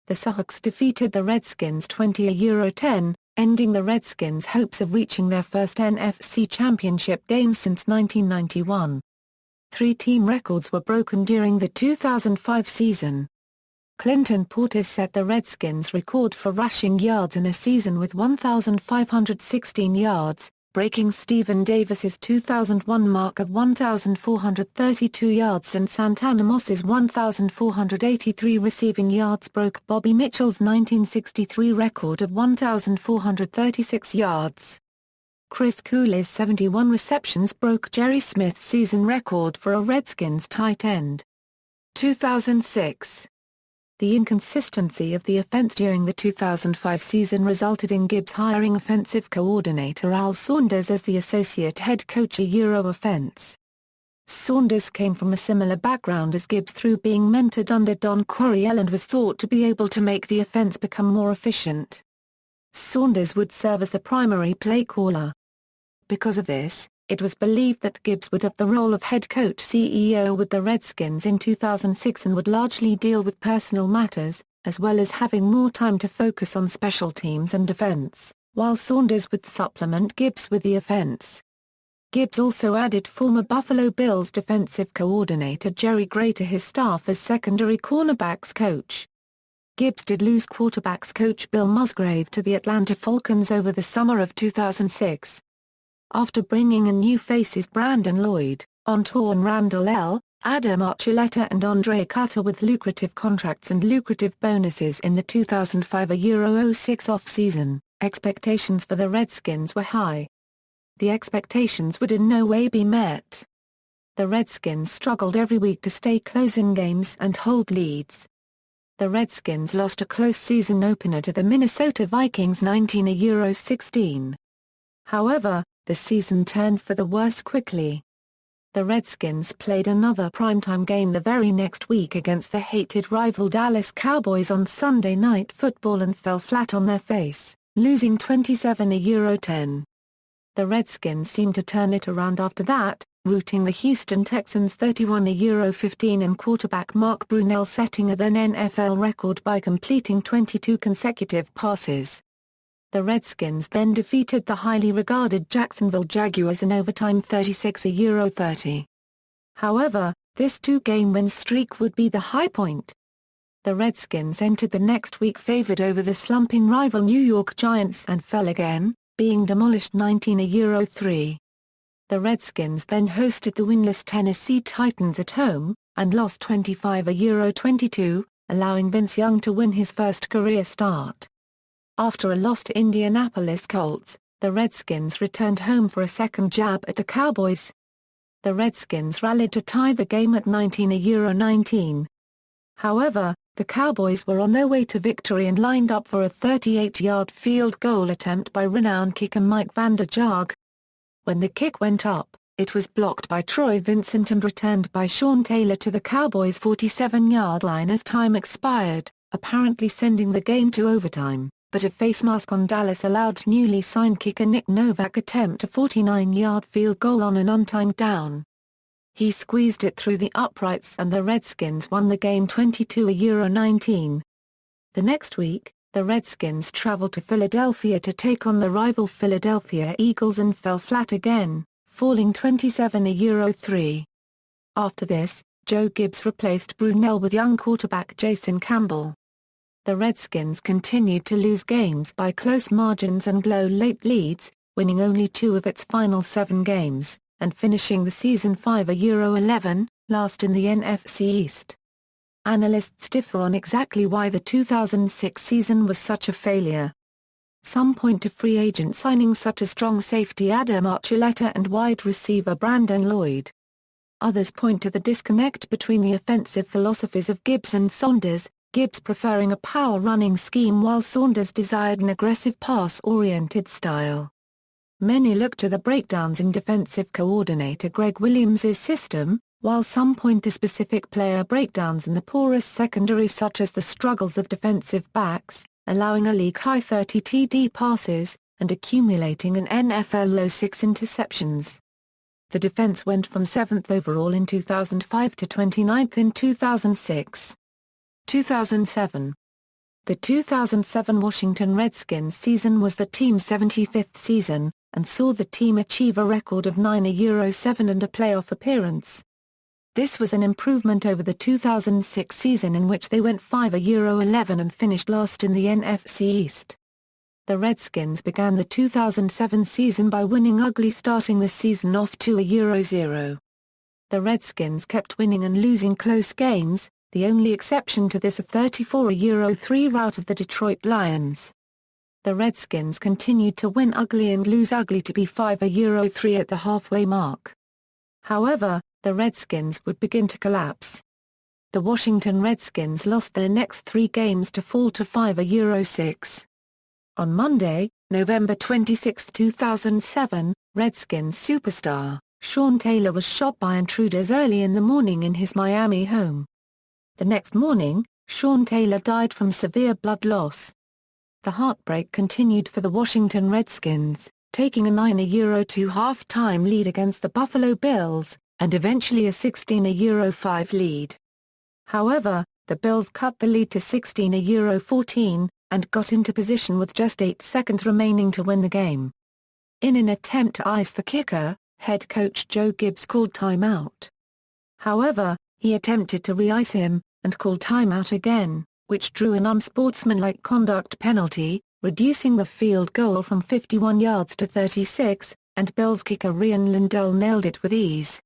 The Seahawks defeated the Redskins 20-10, ending the Redskins' hopes of reaching their first NFC Championship game since 1991. 3 team records were broken during the 2005 season. Clinton Portis set the Redskins' record for rushing yards in a season with 1,516 yards, breaking Stephen Davis's 2001 mark of 1,432 yards, and Santana Moss's 1,483 receiving yards broke Bobby Mitchell's 1963 record of 1,436 yards. Chris Cooley's 71 receptions broke Jerry Smith's season record for a Redskins tight end. 2006. The inconsistency of the offense during the 2005 season resulted in Gibbs hiring offensive coordinator Al Saunders as the associate head coach offense. Saunders came from a similar background as Gibbs through being mentored under Don Coryell and was thought to be able to make the offense become more efficient. Saunders would serve as the primary play caller. Because of this, it was believed that Gibbs would have the role of head coach CEO with the Redskins in 2006 and would largely deal with personal matters, as well as having more time to focus on special teams and defense, while Saunders would supplement Gibbs with the offense. Gibbs also added former Buffalo Bills defensive coordinator Jerry Gray to his staff as secondary cornerbacks coach. Gibbs did lose quarterbacks coach Bill Musgrave to the Atlanta Falcons over the summer of 2006. After bringing in new faces Brandon Lloyd, Antoine Randall L., Adam Archuleta and Andre Cutter with lucrative contracts and lucrative bonuses in the 2005-06 off-season, expectations for the Redskins were high. The expectations would in no way be met. The Redskins struggled every week to stay close in games and hold leads. The Redskins lost a close season opener to the Minnesota Vikings 19-16. However, the season turned for the worse quickly. The Redskins played another primetime game the very next week against the hated rival Dallas Cowboys on Sunday Night Football and fell flat on their face, losing 27-10. The Redskins seemed to turn it around after that, routing the Houston Texans 31-15 and quarterback Mark Brunell setting a then NFL record by completing 22 consecutive passes. The Redskins then defeated the highly regarded Jacksonville Jaguars in overtime 36-30. However, this two-game win streak would be the high point. The Redskins entered the next week favored over the slumping rival New York Giants and fell again, being demolished 19-3. The Redskins then hosted the winless Tennessee Titans at home, and lost 25-22, allowing Vince Young to win his first career start. After a loss to Indianapolis Colts, the Redskins returned home for a second jab at the Cowboys. The Redskins rallied to tie the game at 19-19. However, the Cowboys were on their way to victory and lined up for a 38-yard field goal attempt by renowned kicker Mike Vanderjagt. When the kick went up, it was blocked by Troy Vincent and returned by Sean Taylor to the Cowboys' 47-yard line as time expired, apparently sending the game to overtime. But a face mask on Dallas allowed newly signed kicker Nick Novak attempt a 49-yard field goal on an untimed down. He squeezed it through the uprights and the Redskins won the game 22-19. The next week, the Redskins traveled to Philadelphia to take on the rival Philadelphia Eagles and fell flat again, falling 27-3. After this, Joe Gibbs replaced Brunell with young quarterback Jason Campbell. The Redskins continued to lose games by close margins and blow late leads, winning only 2 of its final 7 games, and finishing the season 5-11, last in the NFC East. Analysts differ on exactly why the 2006 season was such a failure. Some point to free agent signings such as strong safety Adam Archuleta and wide receiver Brandon Lloyd. Others point to the disconnect between the offensive philosophies of Gibbs and Saunders, Gibbs preferring a power-running scheme while Saunders desired an aggressive pass-oriented style. Many look to the breakdowns in defensive coordinator Greg Williams' system, while some point to specific player breakdowns in the porous secondary such as the struggles of defensive backs, allowing a league-high 30 TD passes, and accumulating an NFL-low 6 interceptions. The defense went from 7th overall in 2005 to 29th in 2006. 2007. The 2007 Washington Redskins season was the team's 75th season, and saw the team achieve a record of 9-7 and a playoff appearance. This was an improvement over the 2006 season in which they went 5-11 and finished last in the NFC East. The Redskins began the 2007 season by winning ugly, starting the season off 2-0. The Redskins kept winning and losing close games, the only exception to this a 34-3 rout of the Detroit Lions. The Redskins continued to win ugly and lose ugly to be 5-3 at the halfway mark. However, the Redskins would begin to collapse. The Washington Redskins lost their next 3 games to fall to 5-6. On Monday, November 26, 2007, Redskins superstar, Sean Taylor was shot by intruders early in the morning in his Miami home. The next morning, Sean Taylor died from severe blood loss. The heartbreak continued for the Washington Redskins, taking a 9-2 half-time lead against the Buffalo Bills, and eventually a 16-5 lead. However, the Bills cut the lead to 16-14, and got into position with just 8 seconds remaining to win the game. In an attempt to ice the kicker, head coach Joe Gibbs called timeout. However, he attempted to re-ice him, and called timeout again, which drew an unsportsmanlike conduct penalty, reducing the field goal from 51 yards to 36, and Bills kicker Rian Lindell nailed it with ease.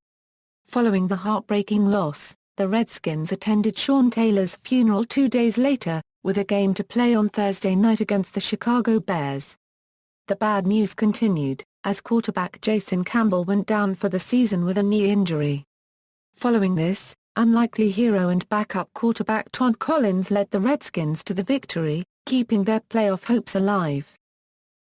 Following the heartbreaking loss, the Redskins attended Sean Taylor's funeral 2 days later, with a game to play on Thursday night against the Chicago Bears. The bad news continued, as quarterback Jason Campbell went down for the season with a knee injury. Following this, unlikely hero and backup quarterback Todd Collins led the Redskins to the victory, keeping their playoff hopes alive.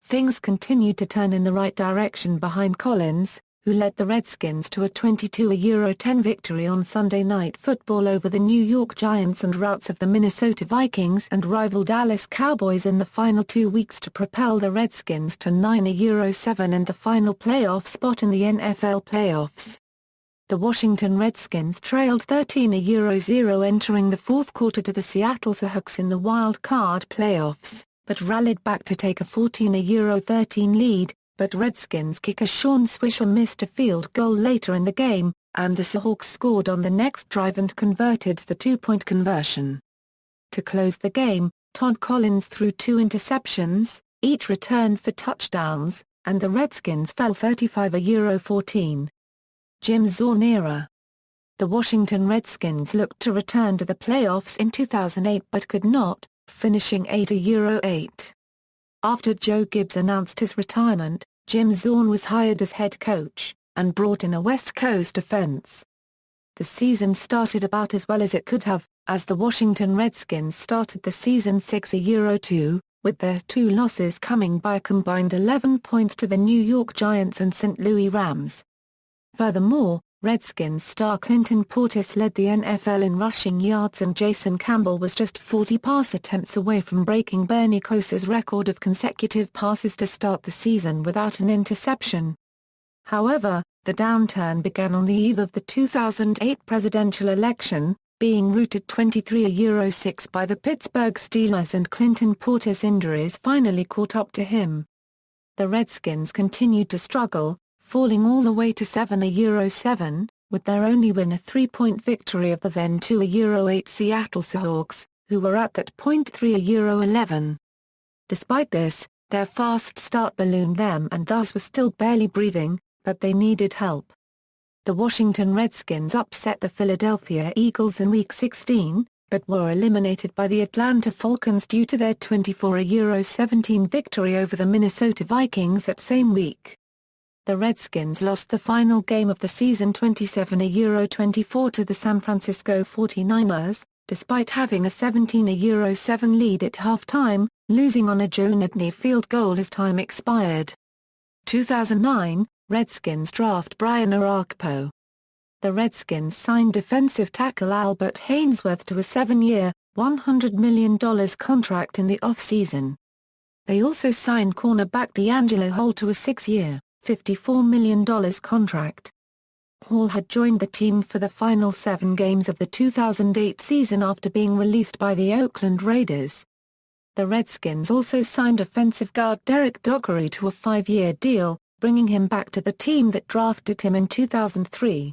Things continued to turn in the right direction behind Collins, who led the Redskins to a 22-10 victory on Sunday Night Football over the New York Giants and routs of the Minnesota Vikings and rival Dallas Cowboys in the final 2 weeks to propel the Redskins to 9-7 and the final playoff spot in the NFL playoffs. The Washington Redskins trailed 13-0 entering the fourth quarter to the Seattle Seahawks in the wild card playoffs, but rallied back to take a 14-13 lead, but Redskins kicker Sean Swisher missed a field goal later in the game, and the Seahawks scored on the next drive and converted the 2-point conversion. To close the game, Todd Collins threw 2 interceptions, each returned for touchdowns, and the Redskins fell 35-14. Jim Zorn era. The Washington Redskins looked to return to the playoffs in 2008 but could not, finishing 8-8. After Joe Gibbs announced his retirement, Jim Zorn was hired as head coach, and brought in a West Coast offense. The season started about as well as it could have, as the Washington Redskins started the season 6-2, with their 2 losses coming by a combined 11 points to the New York Giants and St. Louis Rams. Furthermore, Redskins star Clinton Portis led the NFL in rushing yards and Jason Campbell was just 40 pass attempts away from breaking Bernie Kosar's record of consecutive passes to start the season without an interception. However, the downturn began on the eve of the 2008 presidential election, being routed 23-6 by the Pittsburgh Steelers and Clinton Portis' injuries finally caught up to him. The Redskins continued to struggle, falling all the way to 7-7, with their only win a 3-point victory of the then 2-8 Seattle Seahawks, who were at that point 3-11. Despite this, their fast start ballooned them and thus were still barely breathing, but they needed help. The Washington Redskins upset the Philadelphia Eagles in Week 16, but were eliminated by the Atlanta Falcons due to their 24-17 victory over the Minnesota Vikings that same week. The Redskins lost the final game of the season 27-24 to the San Francisco 49ers, despite having a 17-7 lead at halftime, losing on a Joe Nudney field goal as time expired. 2009, Redskins draft Brian Orakpo. The Redskins signed defensive tackle Albert Haynesworth to a 7-year, $100 million contract in the offseason. They also signed cornerback D'Angelo Hall to a 6-year, $54 million contract. Hall had joined the team for the final 7 games of the 2008 season after being released by the Oakland Raiders. The Redskins also signed offensive guard Derek Dockery to a 5-year deal, bringing him back to the team that drafted him in 2003.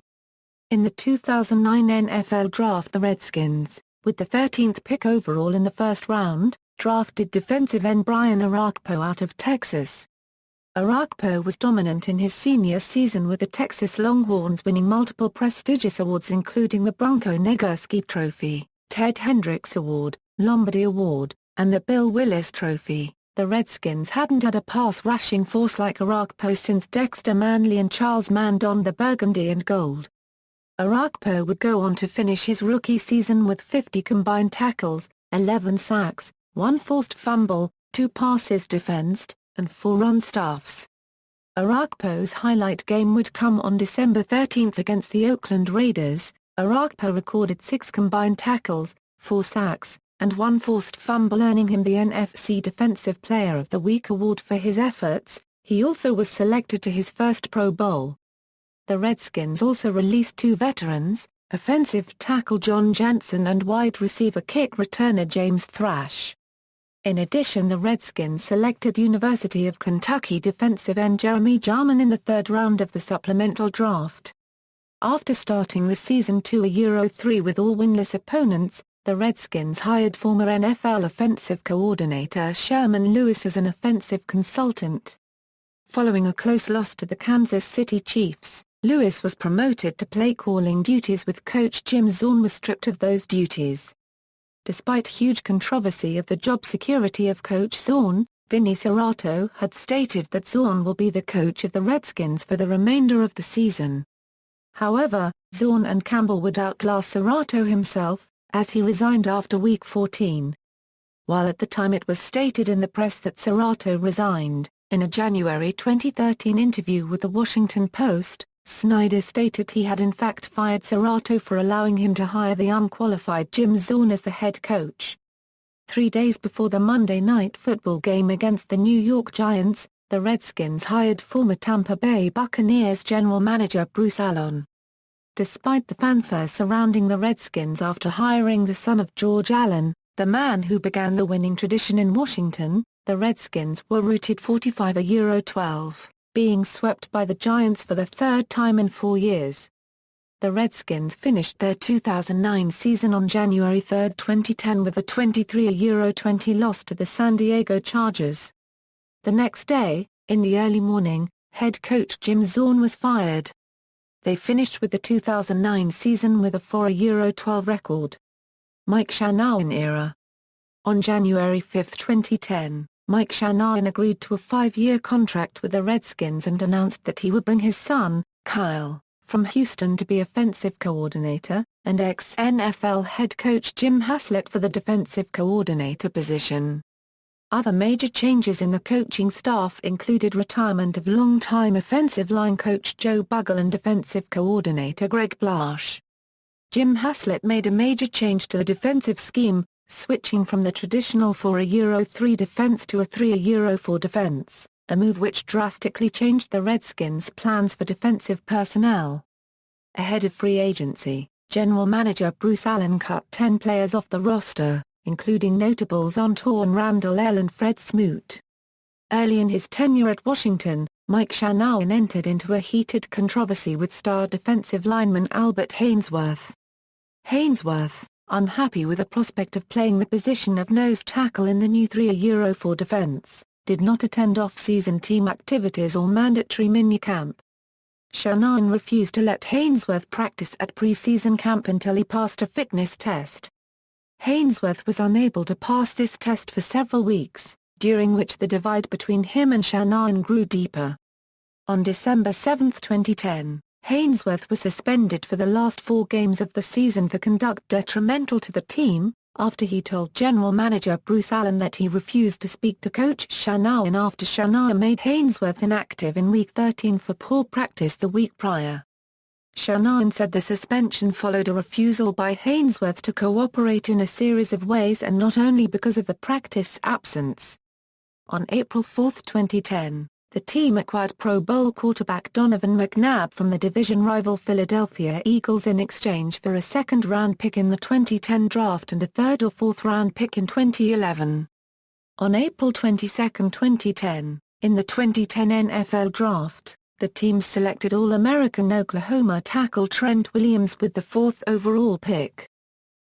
In the 2009 NFL Draft, the Redskins, with the 13th pick overall in the first round, drafted defensive end Brian Orakpo out of Texas. Orakpo was dominant in his senior season with the Texas Longhorns winning multiple prestigious awards including the Bronco Nagurski Trophy, Ted Hendricks Award, Lombardi Award, and the Bill Willis Trophy. The Redskins hadn't had a pass-rushing force like Orakpo since Dexter Manley and Charles Mann donned the burgundy and gold. Orakpo would go on to finish his rookie season with 50 combined tackles, 11 sacks, 1 forced fumble, 2 passes defensed, and 4 run stuffs. Orakpo's highlight game would come on December 13 against the Oakland Raiders. Orakpo recorded 6 combined tackles, 4 sacks, and 1 forced fumble, earning him the NFC Defensive Player of the Week award for his efforts. He also was selected to his first Pro Bowl. The Redskins also released 2 veterans, offensive tackle John Jansen and wide receiver kick returner James Thrash. In addition, the Redskins selected University of Kentucky defensive end Jeremy Jarman in the 3rd round of the supplemental draft. After starting the season 2-3 with all winless opponents, the Redskins hired former NFL offensive coordinator Sherman Lewis as an offensive consultant. Following a close loss to the Kansas City Chiefs, Lewis was promoted to play-calling duties with coach Jim Zorn was stripped of those duties. Despite huge controversy of the job security of Coach Zorn, Vinny Cerrato had stated that Zorn will be the coach of the Redskins for the remainder of the season. However, Zorn and Campbell would outlast Cerrato himself, as he resigned after Week 14. While at the time it was stated in the press that Cerrato resigned, in a January 2013 interview with the Washington Post, Snyder stated he had in fact fired Cerrato for allowing him to hire the unqualified Jim Zorn as the head coach. 3 days before the Monday Night Football game against the New York Giants, the Redskins hired former Tampa Bay Buccaneers general manager Bruce Allen. Despite the fanfare surrounding the Redskins after hiring the son of George Allen, the man who began the winning tradition in Washington, the Redskins were routed 45-12. Being swept by the Giants for the 3rd time in 4 years. The Redskins finished their 2009 season on January 3, 2010 with a 23-20 loss to the San Diego Chargers. The next day, in the early morning, head coach Jim Zorn was fired. They finished with the 2009 season with a 4-12 record. Mike Shanahan era. On January 5, 2010, Mike Shanahan agreed to a 5-year contract with the Redskins and announced that he would bring his son, Kyle, from Houston to be offensive coordinator, and ex-NFL head coach Jim Haslett for the defensive coordinator position. Other major changes in the coaching staff included retirement of longtime offensive line coach Joe Buggle and defensive coordinator Greg Blash. Jim Haslett made a major change to the defensive scheme, switching from the traditional 4-3 defense to a 3-4 defense, a move which drastically changed the Redskins' plans for defensive personnel. Ahead of free agency, general manager Bruce Allen cut 10 players off the roster, including notables Antoine Randall and Fred Smoot. Early in his tenure at Washington, Mike Shanahan entered into a heated controversy with star defensive lineman Albert Haynesworth. Haynesworth, unhappy with the prospect of playing the position of nose tackle in the new 3-4 defense, did not attend off-season team activities or mandatory minicamp. Shanahan refused to let Haynesworth practice at preseason camp until he passed a fitness test. Haynesworth was unable to pass this test for several weeks, during which the divide between him and Shanahan grew deeper. On December 7, 2010, Haynesworth was suspended for the last 4 games of the season for conduct detrimental to the team, after he told general manager Bruce Allen that he refused to speak to coach Shanahan after Shanahan made Haynesworth inactive in Week 13 for poor practice the week prior. Shanahan said the suspension followed a refusal by Haynesworth to cooperate in a series of ways and not only because of the practice absence. On April 4, 2010, the team acquired Pro Bowl quarterback Donovan McNabb from the division rival Philadelphia Eagles in exchange for a second-round pick in the 2010 draft and a third- or fourth-round pick in 2011. On April 22, 2010, in the 2010 NFL Draft, The team selected All-American Oklahoma tackle Trent Williams with the 4th overall pick.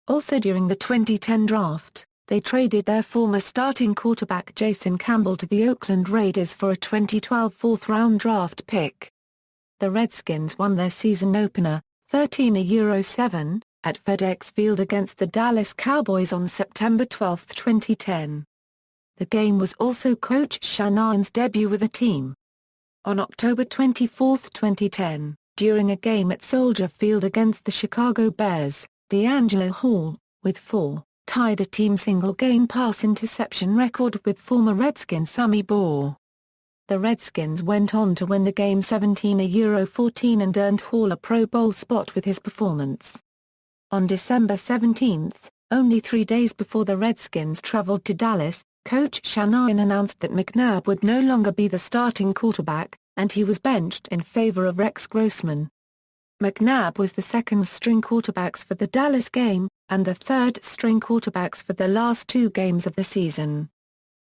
Also during the 2010 draft, they traded their former starting quarterback Jason Campbell to the Oakland Raiders for a 2012 4th-round draft pick. The Redskins won their season opener, 13-7, at FedExField against the Dallas Cowboys on September 12, 2010. The game was also Coach Shanahan's debut with the team. On October 24, 2010, during a game at Soldier Field against the Chicago Bears, DeAngelo Hall, with 4, tied a team single-game pass interception record with former Redskin Sammy Baugh. The Redskins went on to win the game 17-14 and earned Hall a Pro Bowl spot with his performance. On December 17, only 3 days before the Redskins traveled to Dallas, Coach Shanahan announced that McNabb would no longer be the starting quarterback, and he was benched in favor of Rex Grossman. McNabb was the second-string quarterbacks for the Dallas game, and the third-string quarterbacks for the last 2 games of the season.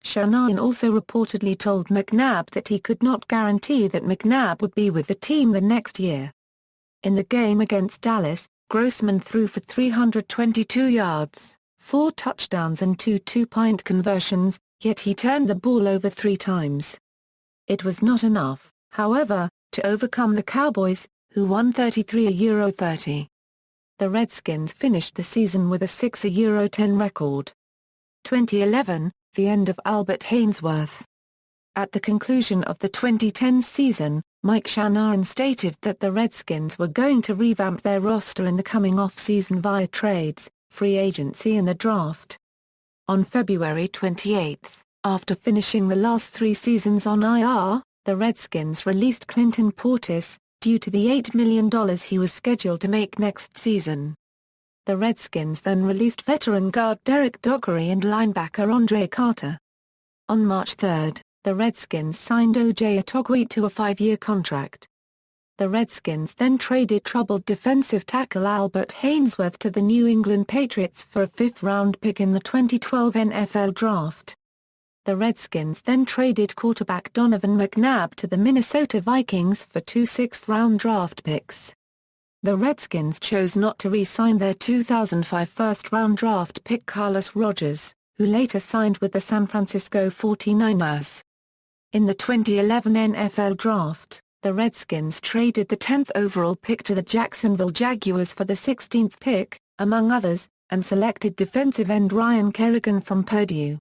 Shanahan also reportedly told McNabb that he could not guarantee that McNabb would be with the team the next year. In the game against Dallas, Grossman threw for 322 yards, 4 touchdowns and 2 two-point conversions, yet he turned the ball over 3 times. It was not enough, however, to overcome the Cowboys, who won 33-30. The Redskins finished the season with a 6-10 record. 2011, the end of Albert Haynesworth. At the conclusion of the 2010 season, Mike Shanahan stated that the Redskins were going to revamp their roster in the coming off-season via trades, free agency and the draft. On February 28, after finishing the last 3 seasons on IR, the Redskins released Clinton Portis, due to the $8 million he was scheduled to make next season. The Redskins then released veteran guard Derek Dockery and linebacker Andre Carter. On March 3, the Redskins signed O.J. Atogwe to a 5-year contract. The Redskins then traded troubled defensive tackle Albert Haynesworth to the New England Patriots for a 5th-round pick in the 2012 NFL Draft. The Redskins then traded quarterback Donovan McNabb to the Minnesota Vikings for 2 6th-round draft picks. The Redskins chose not to re-sign their 2005 first-round draft pick Carlos Rogers, who later signed with the San Francisco 49ers. In the 2011 NFL Draft, the Redskins traded the 10th overall pick to the Jacksonville Jaguars for the 16th pick, among others, and selected defensive end Ryan Kerrigan from Purdue.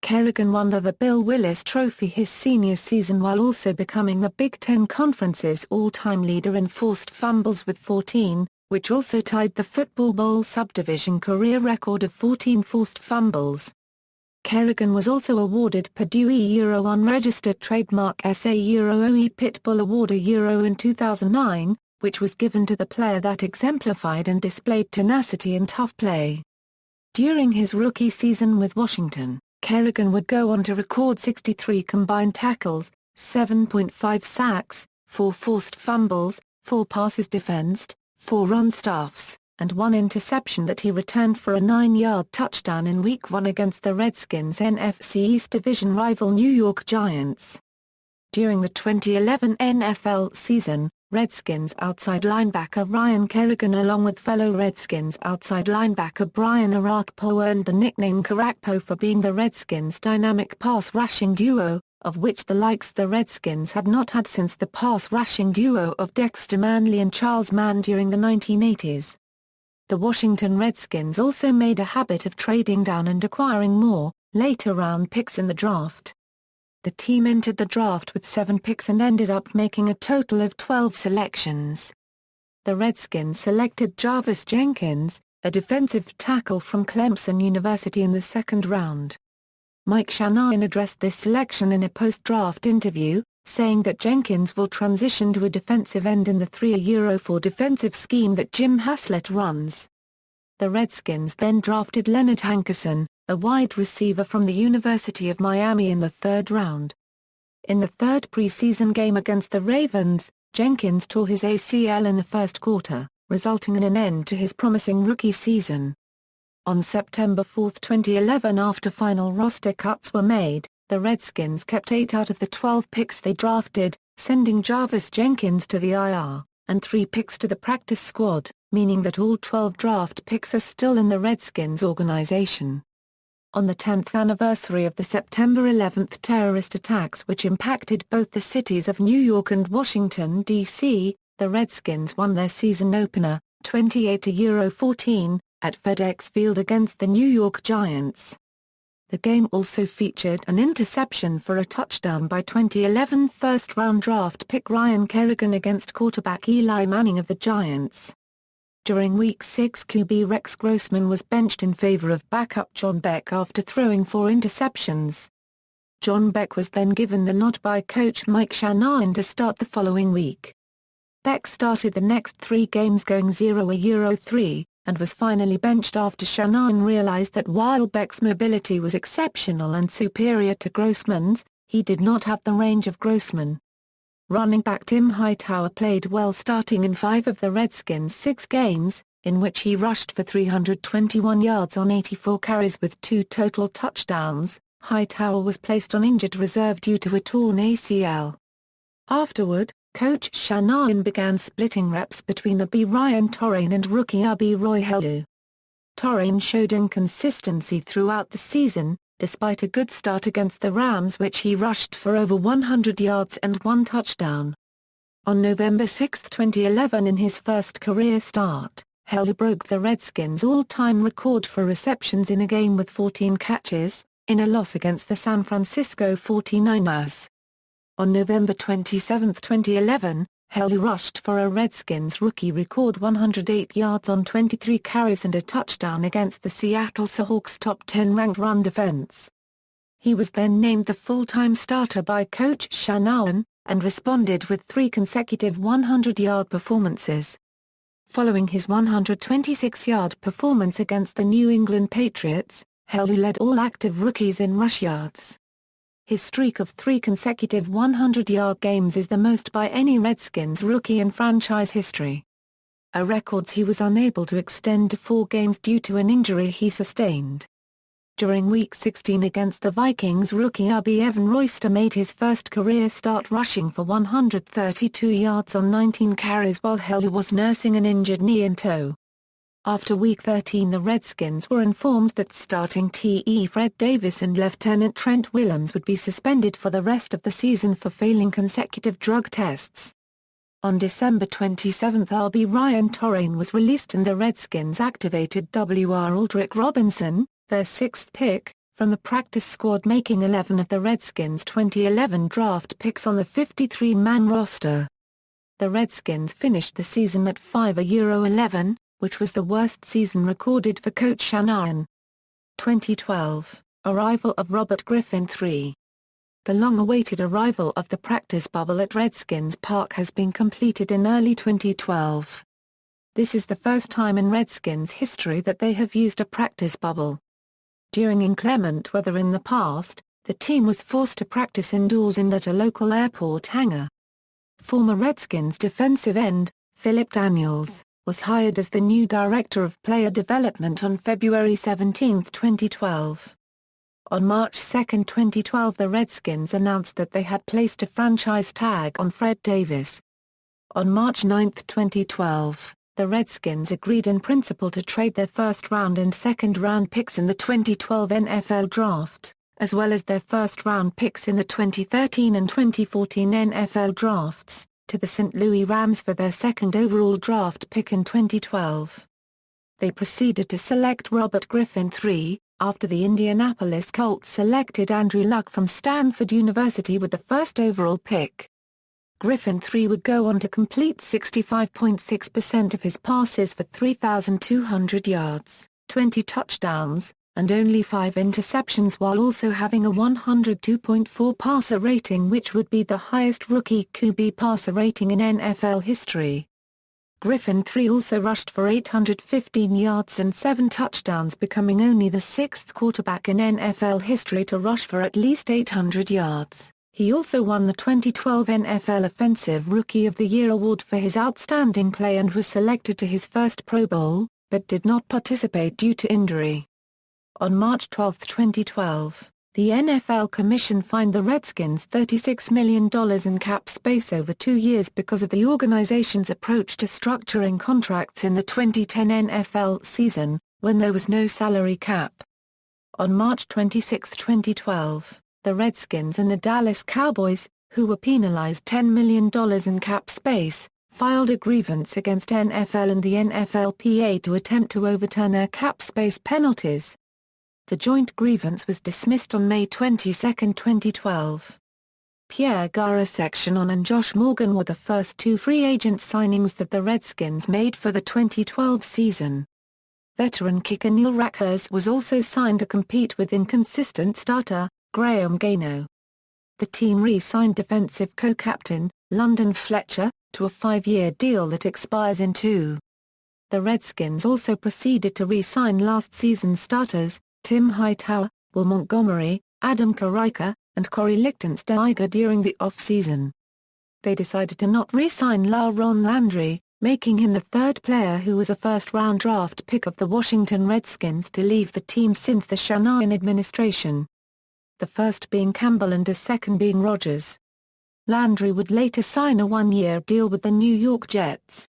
Kerrigan won the Bill Willis Trophy his senior season while also becoming the Big Ten Conference's all-time leader in forced fumbles with 14, which also tied the Football Bowl subdivision career record of 14 forced fumbles. Kerrigan was also awarded Purdue Euro Unregistered Trademark SA Euro OE Pitbull Award Euro in 2009, which was given to the player that exemplified and displayed tenacity and tough play. During his rookie season with Washington, Kerrigan would go on to record 63 combined tackles, 7.5 sacks, 4 forced fumbles, 4 passes defensed, 4 run stuffs, and 1 interception that he returned for a 9-yard touchdown in Week 1 against the Redskins' NFC East Division rival New York Giants. During the 2011 NFL season, Redskins outside linebacker Ryan Kerrigan along with fellow Redskins outside linebacker Brian Arakpo earned the nickname Karakpo for being the Redskins' dynamic pass-rushing duo, of which the likes the Redskins had not had since the pass-rushing duo of Dexter Manley and Charles Mann during the 1980s. The Washington Redskins also made a habit of trading down and acquiring more, later-round picks in the draft. The team entered the draft with 7 picks and ended up making a total of 12 selections. The Redskins selected Jarvis Jenkins, a defensive tackle from Clemson University in the 2nd round. Mike Shanahan addressed this selection in a post-draft interview, saying that Jenkins will transition to a defensive end in the 3-4 defensive scheme that Jim Haslett runs. The Redskins then drafted Leonard Hankerson, a wide receiver from the University of Miami in the 3rd round. In the 3rd preseason game against the Ravens, Jenkins tore his ACL in the 1st quarter, resulting in an end to his promising rookie season. On September 4, 2011, after final roster cuts were made, the Redskins kept 8 out of the 12 picks they drafted, sending Jarvis Jenkins to the IR, and 3 picks to the practice squad, meaning that all 12 draft picks are still in the Redskins organization. On the 10th anniversary of the September 11 terrorist attacks which impacted both the cities of New York and Washington, D.C., the Redskins won their season opener, 28-14, at FedExField against the New York Giants. The game also featured an interception for a touchdown by 2011 first-round draft pick Ryan Kerrigan against quarterback Eli Manning of the Giants. During Week 6, QB Rex Grossman was benched in favor of backup John Beck after throwing 4 interceptions. John Beck was then given the nod by coach Mike Shanahan to start the following week. Beck started the next 3 games going 0-3, and was finally benched after Shanahan realized that while Beck's mobility was exceptional and superior to Grossman's, he did not have the range of Grossman. Running back Tim Hightower played well starting in 5 of the Redskins' 6 games, in which he rushed for 321 yards on 84 carries with 2 total touchdowns. Hightower was placed on injured reserve due to a torn ACL. Afterward, Coach Shanahan began splitting reps between AB Ryan Torrane and rookie AB Roy Helu. Torrane showed inconsistency throughout the season, despite a good start against the Rams which he rushed for over 100 yards and 1 touchdown. On November 6, 2011 in his first career start, Helu broke the Redskins' all-time record for receptions in a game with 14 catches, in a loss against the San Francisco 49ers. On November 27, 2011, Helu rushed for a Redskins rookie record 108 yards on 23 carries and a touchdown against the Seattle Seahawks' top 10 ranked run defense. He was then named the full-time starter by Coach Shanahan, and responded with 3 consecutive 100-yard performances. Following his 126-yard performance against the New England Patriots, Helu led all active rookies in rush yards. His streak of 3 consecutive 100-yard games is the most by any Redskins rookie in franchise history. A record he was unable to extend to 4 games due to an injury he sustained. During Week 16 against the Vikings, rookie AB Evan Royster made his first career start rushing for 132 yards on 19 carries while Helu was nursing an injured knee and toe. After Week 13 the Redskins were informed that starting TE Fred Davis and Lieutenant Trent Williams would be suspended for the rest of the season for failing consecutive drug tests. On December 27 RB Ryan Torrane was released and the Redskins activated W.R. Aldrick Robinson, their 6th pick, from the practice squad, making 11 of the Redskins' 2011 draft picks on the 53-man roster. The Redskins finished the season at 5-11, which was the worst season recorded for Coach Shanahan. 2012, arrival of Robert Griffin III. The long-awaited arrival of the practice bubble at Redskins Park has been completed in early 2012. This is the first time in Redskins history that they have used a practice bubble. During inclement weather in the past, the team was forced to practice indoors and at a local airport hangar. Former Redskins defensive end, Philip Daniels, was hired as the new Director of Player Development on February 17, 2012. On March 2, 2012 the Redskins announced that they had placed a franchise tag on Fred Davis. On March 9, 2012, the Redskins agreed in principle to trade their first-round and second-round picks in the 2012 NFL Draft, as well as their first-round picks in the 2013 and 2014 NFL Drafts, to the St. Louis Rams for their second overall draft pick in 2012. They proceeded to select Robert Griffin III, after the Indianapolis Colts selected Andrew Luck from Stanford University with the first overall pick. Griffin III would go on to complete 65.6% of his passes for 3,200 yards, 20 touchdowns, and only 5 interceptions while also having a 102.4 passer rating, which would be the highest rookie QB passer rating in NFL history. Griffin III also rushed for 815 yards and 7 touchdowns, becoming only the 6th quarterback in NFL history to rush for at least 800 yards. He also won the 2012 NFL Offensive Rookie of the Year award for his outstanding play and was selected to his first Pro Bowl, but did not participate due to injury. On March 12, 2012, The NFL Commission fined the Redskins $36 million in cap space over 2 years because of the organization's approach to structuring contracts in the 2010 NFL season, when there was no salary cap. On March 26, 2012, the Redskins and the Dallas Cowboys, who were penalized $10 million in cap space, filed a grievance against NFL and the NFLPA to attempt to overturn their cap space penalties. The joint grievance was dismissed on May 22, 2012. Pierre Garrett-Section and Josh Morgan were the first two free agent signings that the Redskins made for the 2012 season. Veteran kicker Neil Rackers was also signed to compete with inconsistent starter, Graham Gano. The team re-signed defensive co-captain, London Fletcher, to a 5-year deal that expires in 2. The Redskins also proceeded to re-sign last season's starters, Tim Hightower, Will Montgomery, Adam Karaika, and Corey Lichtensteiger during the off-season. They decided to not re-sign LaRon Landry, making him the third player who was a first-round draft pick of the Washington Redskins to leave the team since the Shanahan administration. The first being Campbell and the second being Rodgers. Landry would later sign a 1-year deal with the New York Jets.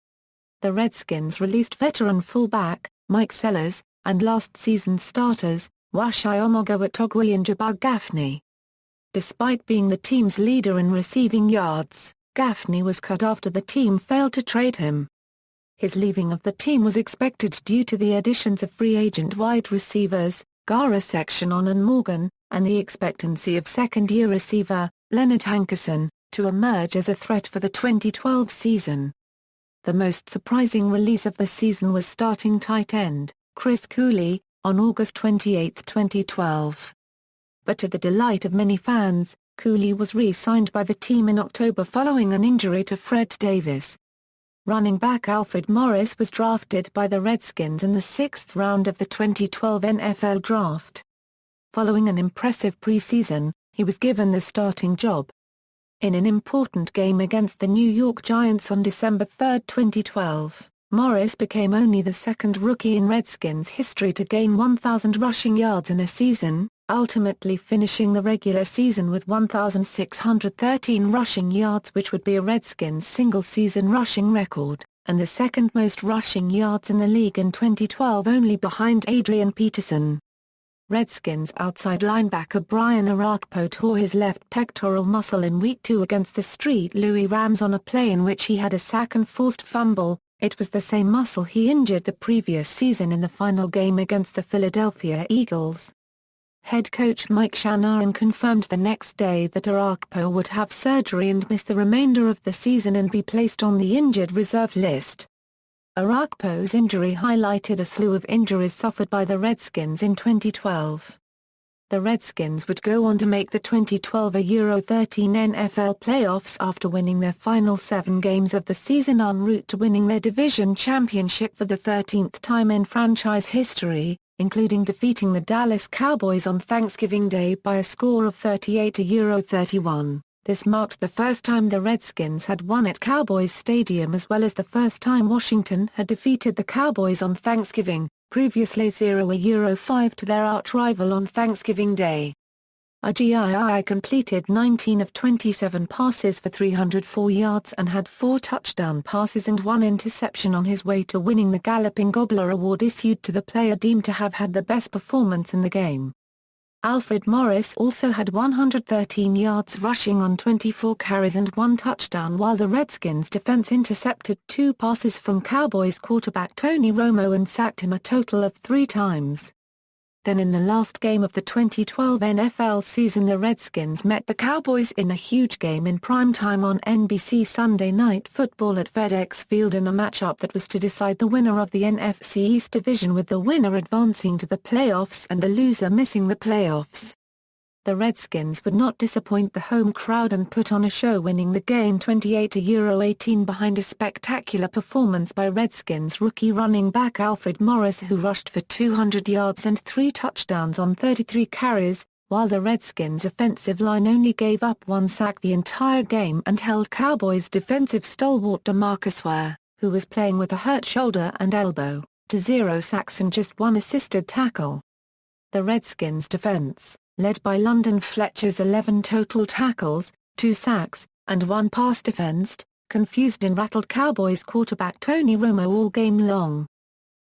The Redskins released veteran fullback, Mike Sellers, and last season's starters, Washi Omoguatogui and Jabbar Gaffney. Despite being the team's leader in receiving yards, Gaffney was cut after the team failed to trade him. His leaving of the team was expected due to the additions of free agent wide receivers, Garrett-Section and Morgan, and the expectancy of second-year receiver, Leonard Hankerson, to emerge as a threat for the 2012 season. The most surprising release of the season was starting tight end, Chris Cooley, on August 28, 2012. But to the delight of many fans, Cooley was re-signed by the team in October following an injury to Fred Davis. Running back Alfred Morris was drafted by the Redskins in the 6th round of the 2012 NFL Draft. Following an impressive preseason, he was given the starting job. In an important game against the New York Giants on December 3, 2012, Morris became only the second rookie in Redskins history to gain 1,000 rushing yards in a season, ultimately finishing the regular season with 1,613 rushing yards, which would be a Redskins single-season rushing record, and the second most rushing yards in the league in 2012, only behind Adrian Peterson. Redskins outside linebacker Brian Orakpo tore his left pectoral muscle in Week 2 against the St. Louis Rams on a play in which he had a sack and forced fumble. It was the same muscle he injured the previous season in the final game against the Philadelphia Eagles. Head coach Mike Shanahan confirmed the next day that Orakpo would have surgery and miss the remainder of the season and be placed on the injured reserve list. Orakpo's injury highlighted a slew of injuries suffered by the Redskins in 2012. The Redskins would go on to make the 2012 Euro 13 NFL playoffs after winning their final 7 games of the season en route to winning their division championship for the 13th time in franchise history, including defeating the Dallas Cowboys on Thanksgiving Day by a score of 38-31. This marked the first time the Redskins had won at Cowboys Stadium as well as the first time Washington had defeated the Cowboys on Thanksgiving, previously 0-5 to their arch-rival on Thanksgiving Day. Agiyi completed 19 of 27 passes for 304 yards and had 4 touchdown passes and 1 interception on his way to winning the Galloping Gobbler Award issued to the player deemed to have had the best performance in the game. Alfred Morris also had 113 yards rushing on 24 carries and 1 touchdown, while the Redskins defense intercepted 2 passes from Cowboys quarterback Tony Romo and sacked him a total of 3 times. Then in the last game of the 2012 NFL season, the Redskins met the Cowboys in a huge game in primetime on NBC Sunday Night Football at FedExField in a matchup that was to decide the winner of the NFC East division, with the winner advancing to the playoffs and the loser missing the playoffs. The Redskins would not disappoint the home crowd and put on a show, winning the game 28-18 behind a spectacular performance by Redskins rookie running back Alfred Morris, who rushed for 200 yards and 3 touchdowns on 33 carries, while the Redskins offensive line only gave up 1 sack the entire game and held Cowboys defensive stalwart DeMarcus Ware, who was playing with a hurt shoulder and elbow, to 0 sacks and just 1 assisted tackle. The Redskins defense, led by London Fletcher's 11 total tackles, 2 sacks, and 1 pass defensed, confused and rattled Cowboys quarterback Tony Romo all game long.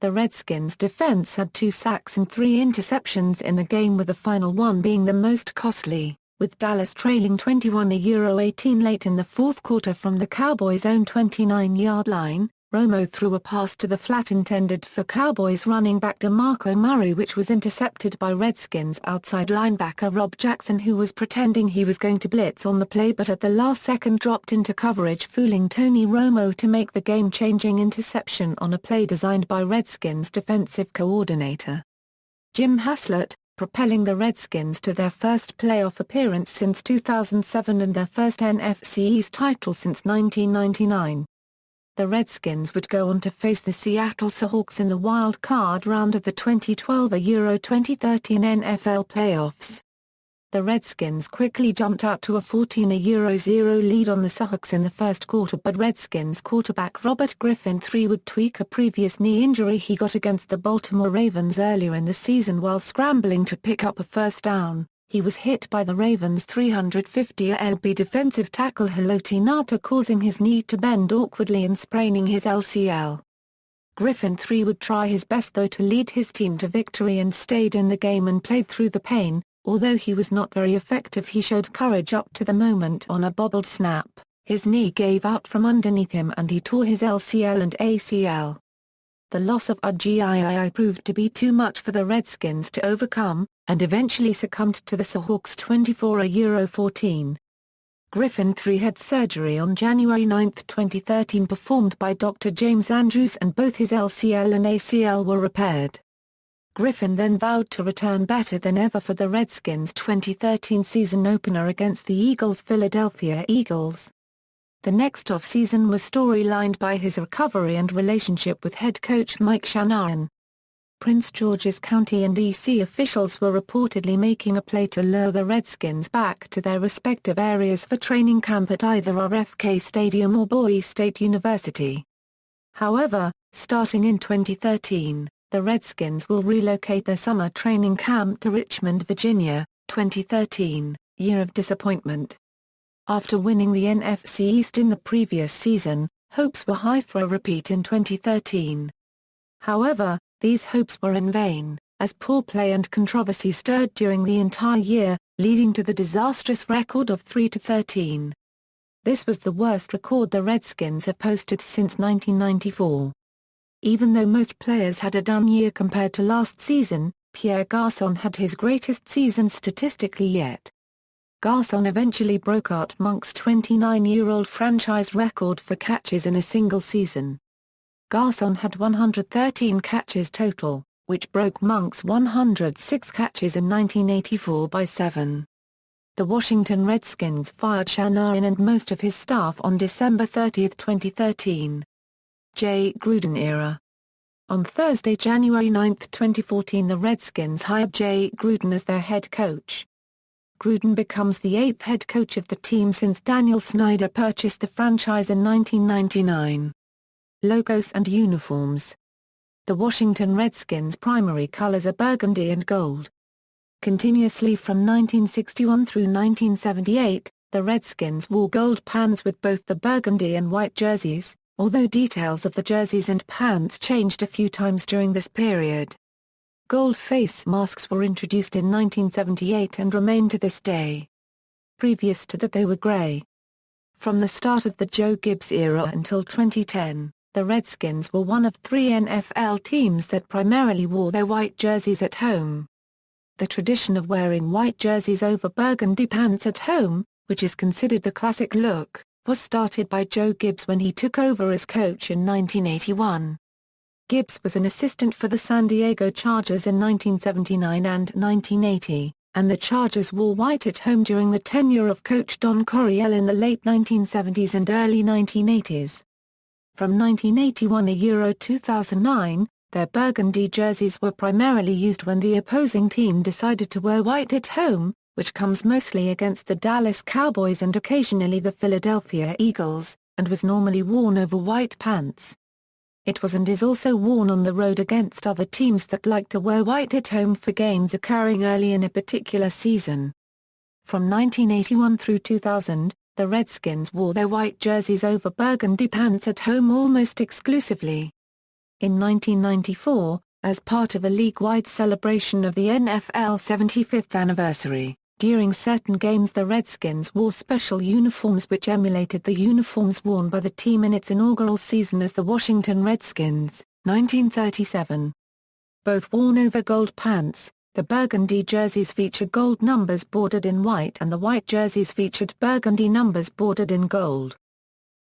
The Redskins' defense had 2 sacks and 3 interceptions in the game, with the final one being the most costly, with Dallas trailing 21-18 late in the fourth quarter from the Cowboys' own 29-yard line. Romo threw a pass to the flat intended for Cowboys running back DeMarco Murray, which was intercepted by Redskins outside linebacker Rob Jackson, who was pretending he was going to blitz on the play but at the last second dropped into coverage, fooling Tony Romo to make the game-changing interception on a play designed by Redskins defensive coordinator Jim Haslett, propelling the Redskins to their first playoff appearance since 2007 and their first NFC East title since 1999. The Redskins would go on to face the Seattle Seahawks in the wild card round of the 2012 Euro 2013 NFL playoffs. The Redskins quickly jumped out to a 14-0 lead on the Seahawks in the first quarter, but Redskins quarterback Robert Griffin III would tweak a previous knee injury he got against the Baltimore Ravens earlier in the season while scrambling to pick up a first down. He was hit by the Ravens' 350-lb defensive tackle Haloti Ngata, causing his knee to bend awkwardly and spraining his LCL. Griffin III would try his best though to lead his team to victory and stayed in the game and played through the pain. Although he was not very effective, he showed courage up to the moment. On a bobbled snap, his knee gave out from underneath him and he tore his LCL and ACL. The loss of RGII proved to be too much for the Redskins to overcome, and eventually succumbed to the Seahawks 24-14. Griffin III had surgery on January 9, 2013 performed by Dr. James Andrews, and both his LCL and ACL were repaired. Griffin then vowed to return better than ever for the Redskins' 2013 season opener against the Philadelphia Eagles. The next off-season was storylined by his recovery and relationship with head coach Mike Shanahan. Prince George's County and D.C. officials were reportedly making a play to lure the Redskins back to their respective areas for training camp at either RFK Stadium or Boise State University. However, starting in 2013, the Redskins will relocate their summer training camp to Richmond, Virginia. 2013, year of disappointment. After winning the NFC East in the previous season, hopes were high for a repeat in 2013. However, these hopes were in vain, as poor play and controversy stirred during the entire year, leading to the disastrous record of 3-13. This was the worst record the Redskins have posted since 1994. Even though most players had a down year compared to last season, Pierre Garçon had his greatest season statistically yet. Garçon eventually broke Art Monk's 29-year-old franchise record for catches in a single season. Garçon had 113 catches total, which broke Monk's 106 catches in 1984 by 7. The Washington Redskins fired Shanahan and most of his staff on December 30, 2013. Jay Gruden era. On Thursday, January 9, 2014, the Redskins hired Jay Gruden as their head coach. Gruden becomes the 8th head coach of the team since Daniel Snyder purchased the franchise in 1999. Logos and uniforms. The Washington Redskins' primary colors are burgundy and gold. Continuously from 1961 through 1978, the Redskins wore gold pants with both the burgundy and white jerseys, although details of the jerseys and pants changed a few times during this period. Gold face masks were introduced in 1978 and remain to this day. Previous to that they were gray. From the start of the Joe Gibbs era until 2010, the Redskins were one of 3 NFL teams that primarily wore their white jerseys at home. The tradition of wearing white jerseys over burgundy pants at home, which is considered the classic look, was started by Joe Gibbs when he took over as coach in 1981. Gibbs was an assistant for the San Diego Chargers in 1979 and 1980, and the Chargers wore white at home during the tenure of coach Don Coryell in the late 1970s and early 1980s. From 1981 to Euro 2009, their burgundy jerseys were primarily used when the opposing team decided to wear white at home, which comes mostly against the Dallas Cowboys and occasionally the Philadelphia Eagles, and was normally worn over white pants. It was and is also worn on the road against other teams that like to wear white at home for games occurring early in a particular season. From 1981 through 2000, the Redskins wore their white jerseys over burgundy pants at home almost exclusively. In 1994, as part of a league-wide celebration of the NFL's 75th anniversary, during certain games the Redskins wore special uniforms which emulated the uniforms worn by the team in its inaugural season as the Washington Redskins, 1937. Both worn over gold pants, the burgundy jerseys featured gold numbers bordered in white and the white jerseys featured burgundy numbers bordered in gold.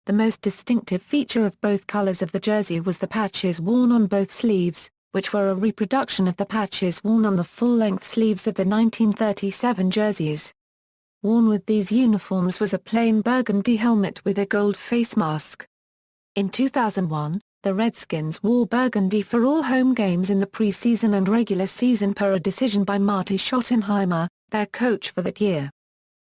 The most distinctive feature of both colors of the jersey was the patches worn on both sleeves, which were a reproduction of the patches worn on the full-length sleeves of the 1937 jerseys. Worn with these uniforms was a plain burgundy helmet with a gold face mask. In 2001, the Redskins wore burgundy for all home games in the preseason and regular season per a decision by Marty Schottenheimer, their coach for that year.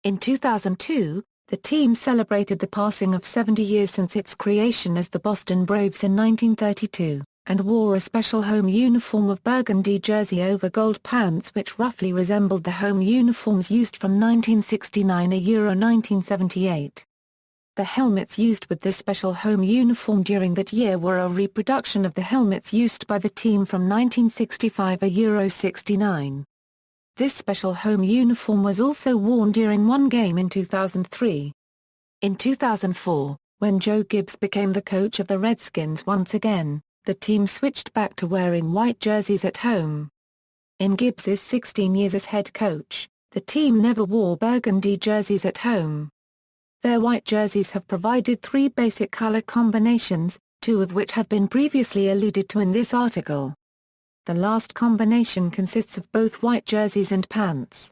In 2002, the team celebrated the passing of 70 years since its creation as the Boston Braves in 1932. And wore a special home uniform of burgundy jersey over gold pants which roughly resembled the home uniforms used from 1969 to 1978. The helmets used with this special home uniform during that year were a reproduction of the helmets used by the team from 1965 to 69. This special home uniform was also worn during one game in 2003. In 2004, when Joe Gibbs became the coach of the Redskins once again, the team switched back to wearing white jerseys at home. In Gibbs's 16 years as head coach, the team never wore burgundy jerseys at home. Their white jerseys have provided three basic color combinations, two of which have been previously alluded to in this article. The last combination consists of both white jerseys and pants.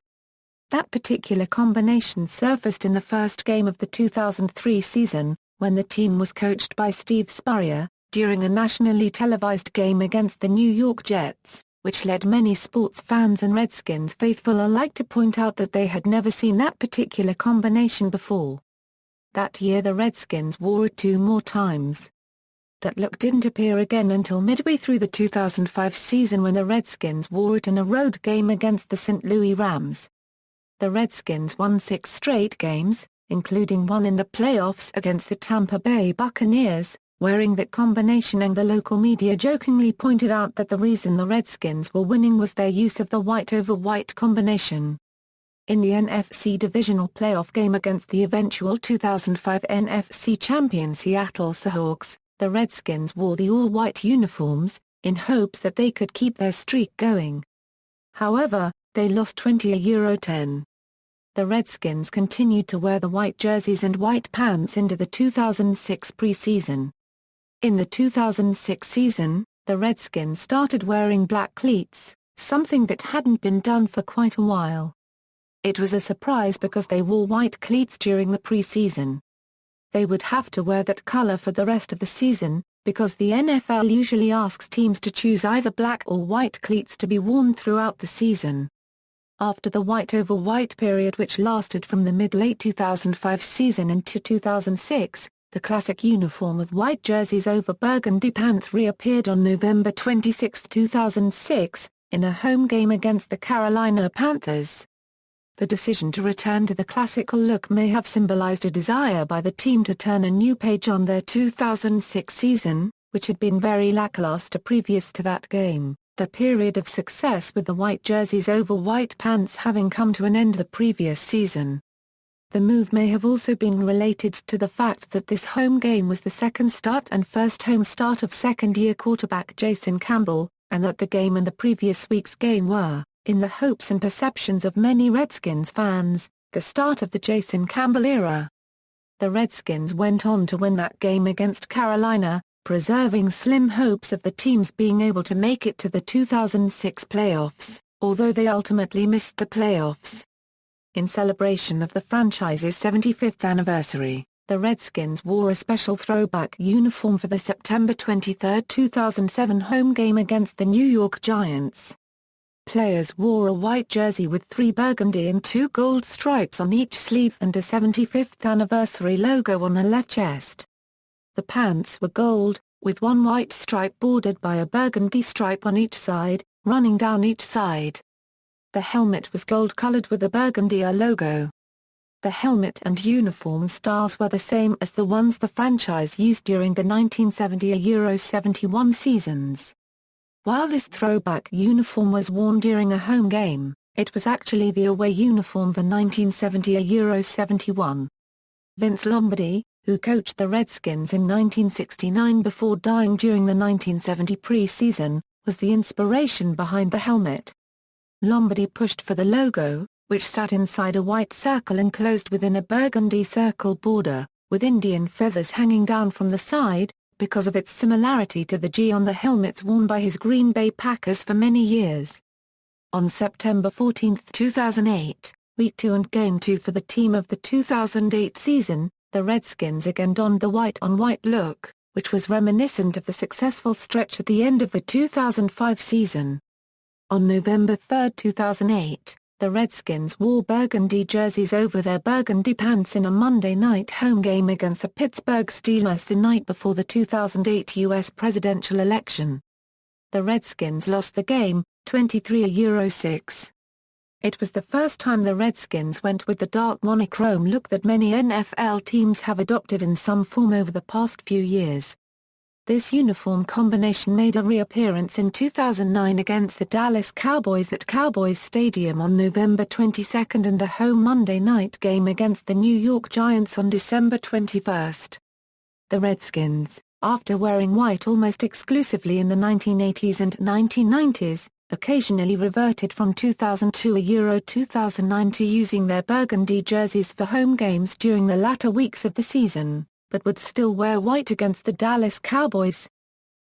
That particular combination surfaced in the first game of the 2003 season, when the team was coached by Steve Spurrier, during a nationally televised game against the New York Jets, which led many sports fans and Redskins faithful alike to point out that they had never seen that particular combination before. That year the Redskins wore it 2 more times. That look didn't appear again until midway through the 2005 season when the Redskins wore it in a road game against the St. Louis Rams. The Redskins won 6 straight games, including one in the playoffs against the Tampa Bay Buccaneers, wearing that combination, and the local media jokingly pointed out that the reason the Redskins were winning was their use of the white over white combination. In the NFC divisional playoff game against the eventual 2005 NFC champion Seattle Seahawks, the Redskins wore the all-white uniforms, in hopes that they could keep their streak going. However, they lost 20-10. The Redskins continued to wear the white jerseys and white pants into the 2006 preseason. In the 2006 season, the Redskins started wearing black cleats, something that hadn't been done for quite a while. It was a surprise because they wore white cleats during the preseason. They would have to wear that color for the rest of the season, because the NFL usually asks teams to choose either black or white cleats to be worn throughout the season. After the white over white period which lasted from the mid-late 2005 season into 2006, the classic uniform of white jerseys over burgundy pants reappeared on November 26, 2006, in a home game against the Carolina Panthers. The decision to return to the classical look may have symbolized a desire by the team to turn a new page on their 2006 season, which had been very lackluster previous to that game, the period of success with the white jerseys over white pants having come to an end the previous season. The move may have also been related to the fact that this home game was the second start and first home start of second-year quarterback Jason Campbell, and that the game and the previous week's game were, in the hopes and perceptions of many Redskins fans, the start of the Jason Campbell era. The Redskins went on to win that game against Carolina, preserving slim hopes of the teams being able to make it to the 2006 playoffs, although they ultimately missed the playoffs. In celebration of the franchise's 75th anniversary, the Redskins wore a special throwback uniform for the September 23, 2007 home game against the New York Giants. Players wore a white jersey with 3 burgundy and 2 gold stripes on each sleeve and a 75th anniversary logo on the left chest. The pants were gold, with one white stripe bordered by a burgundy stripe on each side, running down each side. The helmet was gold-colored with a burgundy logo. The helmet and uniform styles were the same as the ones the franchise used during the 1970 71 seasons. While this throwback uniform was worn during a home game, it was actually the away uniform for 1970 71. Vince Lombardi, who coached the Redskins in 1969 before dying during the 1970 preseason, was the inspiration behind the helmet. Lombardi pushed for the logo, which sat inside a white circle enclosed within a burgundy circle border, with Indian feathers hanging down from the side, because of its similarity to the G on the helmets worn by his Green Bay Packers for many years. On September 14, 2008, Week 2 and Game 2 for the team of the 2008 season, the Redskins again donned the white-on-white look, which was reminiscent of the successful stretch at the end of the 2005 season. On November 3, 2008, the Redskins wore burgundy jerseys over their burgundy pants in a Monday night home game against the Pittsburgh Steelers the night before the 2008 U.S. presidential election. The Redskins lost the game, 23-6. It was the first time the Redskins went with the dark monochrome look that many NFL teams have adopted in some form over the past few years. This uniform combination made a reappearance in 2009 against the Dallas Cowboys at Cowboys Stadium on November 22 and a home Monday night game against the New York Giants on December 21. The Redskins, after wearing white almost exclusively in the 1980s and 1990s, occasionally reverted from 2002-2009 to using their burgundy jerseys for home games during the latter weeks of the season, but would still wear white against the Dallas Cowboys.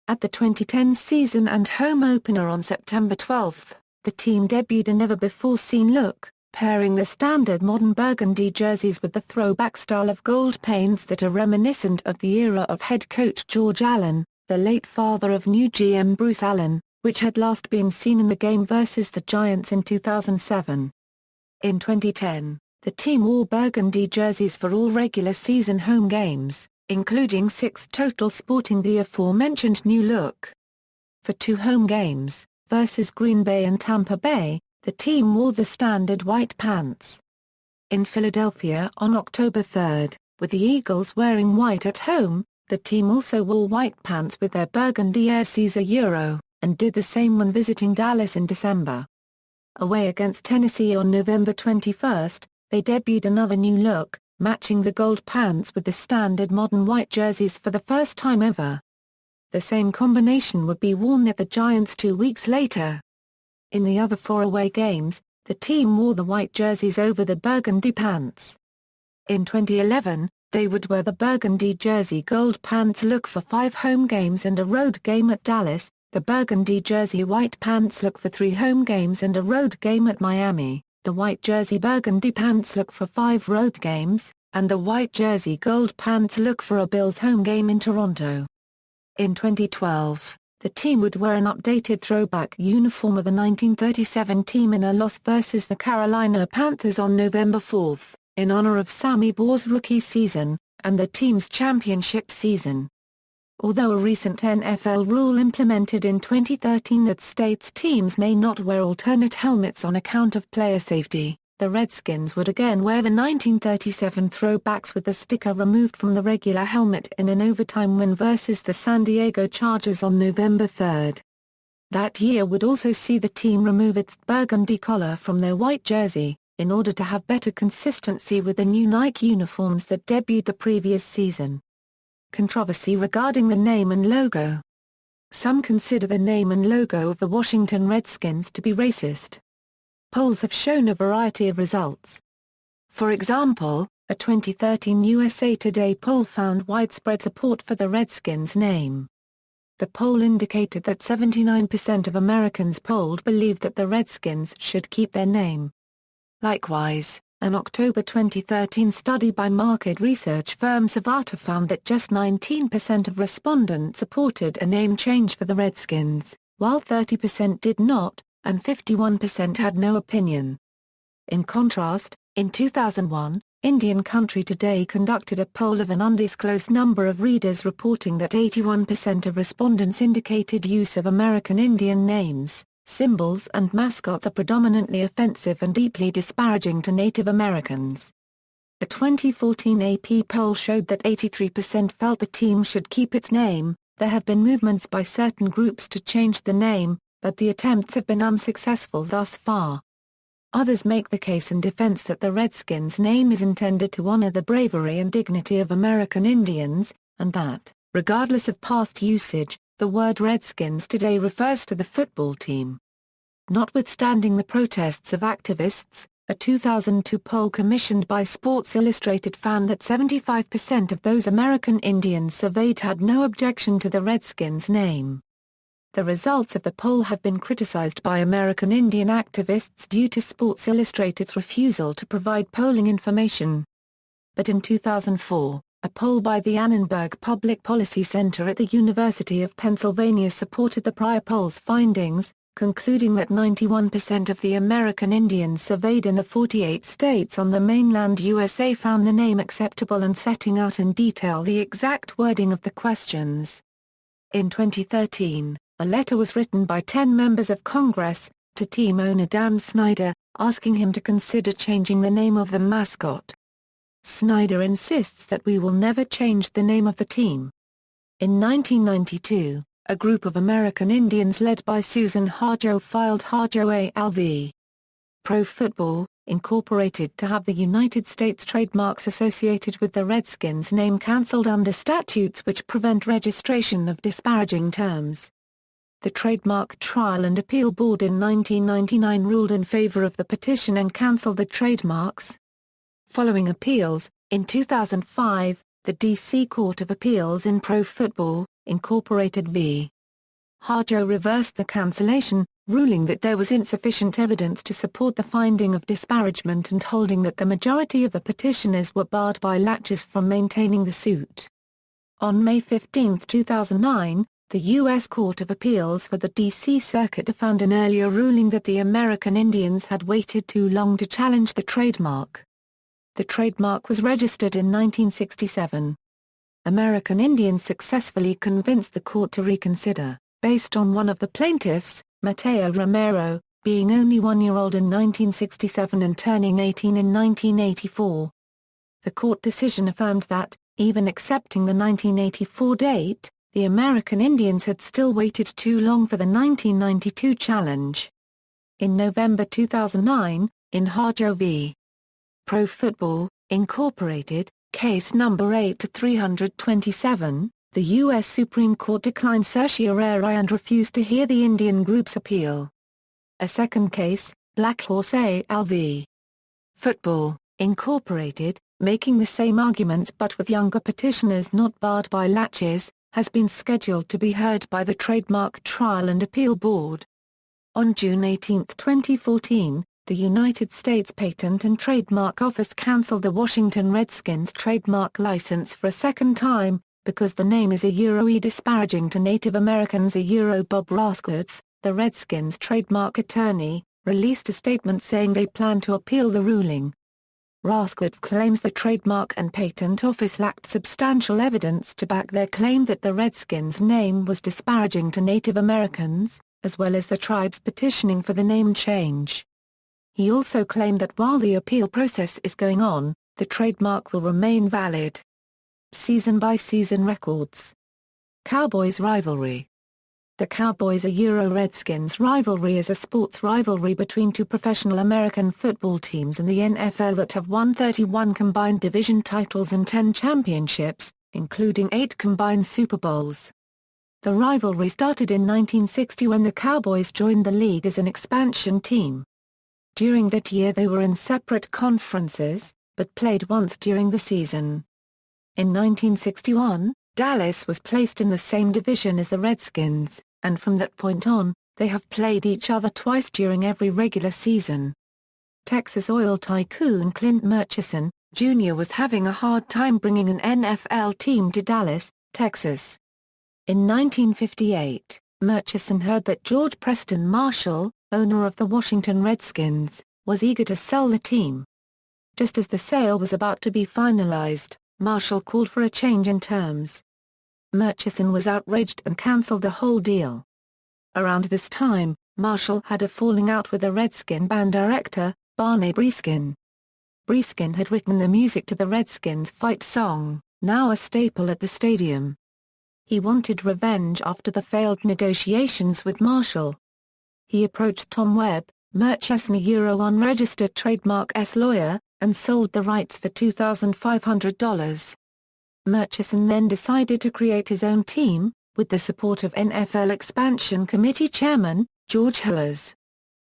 At the 2010 season and home opener on September 12, the team debuted a never-before-seen look, pairing the standard modern burgundy jerseys with the throwback style of gold paints that are reminiscent of the era of head coach George Allen, the late father of new GM Bruce Allen, which had last been seen in the game versus the Giants in 2007. In 2010, the team wore burgundy jerseys for all regular season home games, including 6 total sporting the aforementioned new look. For 2 home games, versus Green Bay and Tampa Bay, the team wore the standard white pants. In Philadelphia on October 3, with the Eagles wearing white at home, the team also wore white pants with their burgundy Air Caesar Euro, and did the same when visiting Dallas in December. Away against Tennessee on November 21, they debuted another new look, matching the gold pants with the standard modern white jerseys for the first time ever. The same combination would be worn at the Giants 2 weeks later. In the other 4 away games, the team wore the white jerseys over the burgundy pants. In 2011, they would wear the burgundy jersey gold pants look for 5 home games and a road game at Dallas, the burgundy jersey white pants look for 3 home games and a road game at Miami, the white jersey burgundy pants look for 5 road games, and the white jersey gold pants look for a Bills home game in Toronto. In 2012, the team would wear an updated throwback uniform of the 1937 team in a loss versus the Carolina Panthers on November 4, in honor of Sammy Baugha's rookie season, and the team's championship season. Although a recent NFL rule implemented in 2013 that states teams may not wear alternate helmets on account of player safety, the Redskins would again wear the 1937 throwbacks with the sticker removed from the regular helmet in an overtime win versus the San Diego Chargers on November 3. That year would also see the team remove its burgundy collar from their white jersey, in order to have better consistency with the new Nike uniforms that debuted the previous season. Controversy regarding the name and logo. Some consider the name and logo of the Washington Redskins to be racist. Polls have shown a variety of results. For example, a 2013 USA Today poll found widespread support for the Redskins name. The poll indicated that 79% of Americans polled believed that the Redskins should keep their name. Likewise, an October 2013 study by market research firm Savata found that just 19% of respondents supported a name change for the Redskins, while 30% did not, and 51% had no opinion. In contrast, in 2001, Indian Country Today conducted a poll of an undisclosed number of readers reporting that 81% of respondents indicated use of American Indian names, symbols and mascots are predominantly offensive and deeply disparaging to Native Americans. A 2014 AP poll showed that 83% felt the team should keep its name. There have been movements by certain groups to change the name, but the attempts have been unsuccessful thus far. Others make the case in defense that the Redskins name is intended to honor the bravery and dignity of American Indians, and that, regardless of past usage, the word Redskins today refers to the football team. Notwithstanding the protests of activists, a 2002 poll commissioned by Sports Illustrated found that 75% of those American Indians surveyed had no objection to the Redskins name. The results of the poll have been criticized by American Indian activists due to Sports Illustrated's refusal to provide polling information. But in 2004, a poll by the Annenberg Public Policy Center at the University of Pennsylvania supported the prior poll's findings, concluding that 91% of the American Indians surveyed in the 48 states on the mainland USA found the name acceptable and setting out in detail the exact wording of the questions. In 2013, a letter was written by 10 members of Congress, to team owner Dan Snyder, asking him to consider changing the name of the mascot. Snyder insists that we will never change the name of the team. In 1992, a group of American Indians led by Susan Harjo filed Harjo ALV. Pro Football, Incorporated to have the United States trademarks associated with the Redskins name cancelled under statutes which prevent registration of disparaging terms. The Trademark Trial and Appeal Board in 1999 ruled in favor of the petition and cancelled the trademarks. Following appeals, in 2005, the D.C. Court of Appeals in Pro Football, Incorporated v. Harjo reversed the cancellation, ruling that there was insufficient evidence to support the finding of disparagement and holding that the majority of the petitioners were barred by laches from maintaining the suit. On May 15, 2009, the U.S. Court of Appeals for the D.C. Circuit found an earlier ruling that the American Indians had waited too long to challenge the trademark. The trademark was registered in 1967. American Indians successfully convinced the court to reconsider, based on one of the plaintiffs, Mateo Romero, being only 1-year-old in 1967 and turning 18 in 1984. The court decision affirmed that, even accepting the 1984 date, the American Indians had still waited too long for the 1992 challenge. In November 2009, in Harjo v. Pro Football, Incorporated, case number 8-327, the U.S. Supreme Court declined certiorari and refused to hear the Indian group's appeal. A second case, Black Horse ALV. Football, Incorporated, making the same arguments but with younger petitioners not barred by laches, has been scheduled to be heard by the Trademark Trial and Appeal Board. On June 18, 2014, the United States Patent and Trademark Office canceled the Washington Redskins trademark license for a second time, because the name is disparaging to Native Americans. Bob Rasgoodf, the Redskins trademark attorney, released a statement saying they plan to appeal the ruling. Rasgoodf claims the Trademark and Patent Office lacked substantial evidence to back their claim that the Redskins name was disparaging to Native Americans, as well as the tribes petitioning for the name change. He also claimed that while the appeal process is going on, the trademark will remain valid. Season-by-season records. Cowboys rivalry. The Cowboys-Redskins rivalry is a sports rivalry between two professional American football teams in the NFL that have won 31 combined division titles and 10 championships, including 8 combined Super Bowls. The rivalry started in 1960 when the Cowboys joined the league as an expansion team. During that year they were in separate conferences, but played once during the season. In 1961, Dallas was placed in the same division as the Redskins, and from that point on, they have played each other twice during every regular season. Texas oil tycoon Clint Murchison, Jr. was having a hard time bringing an NFL team to Dallas, Texas. In 1958, Murchison heard that George Preston Marshall, owner of the Washington Redskins, was eager to sell the team. Just as the sale was about to be finalized, Marshall called for a change in terms. Murchison was outraged and canceled the whole deal. Around this time, Marshall had a falling out with the Redskin band director, Barney Breeskin. Breeskin had written the music to the Redskins fight song, now a staple at the stadium. He wanted revenge after the failed negotiations with Marshall. He approached Tom Webb, Murchison unregistered trademark's lawyer, and sold the rights for $2,500. Murchison then decided to create his own team, with the support of NFL Expansion Committee Chairman, George Hillers.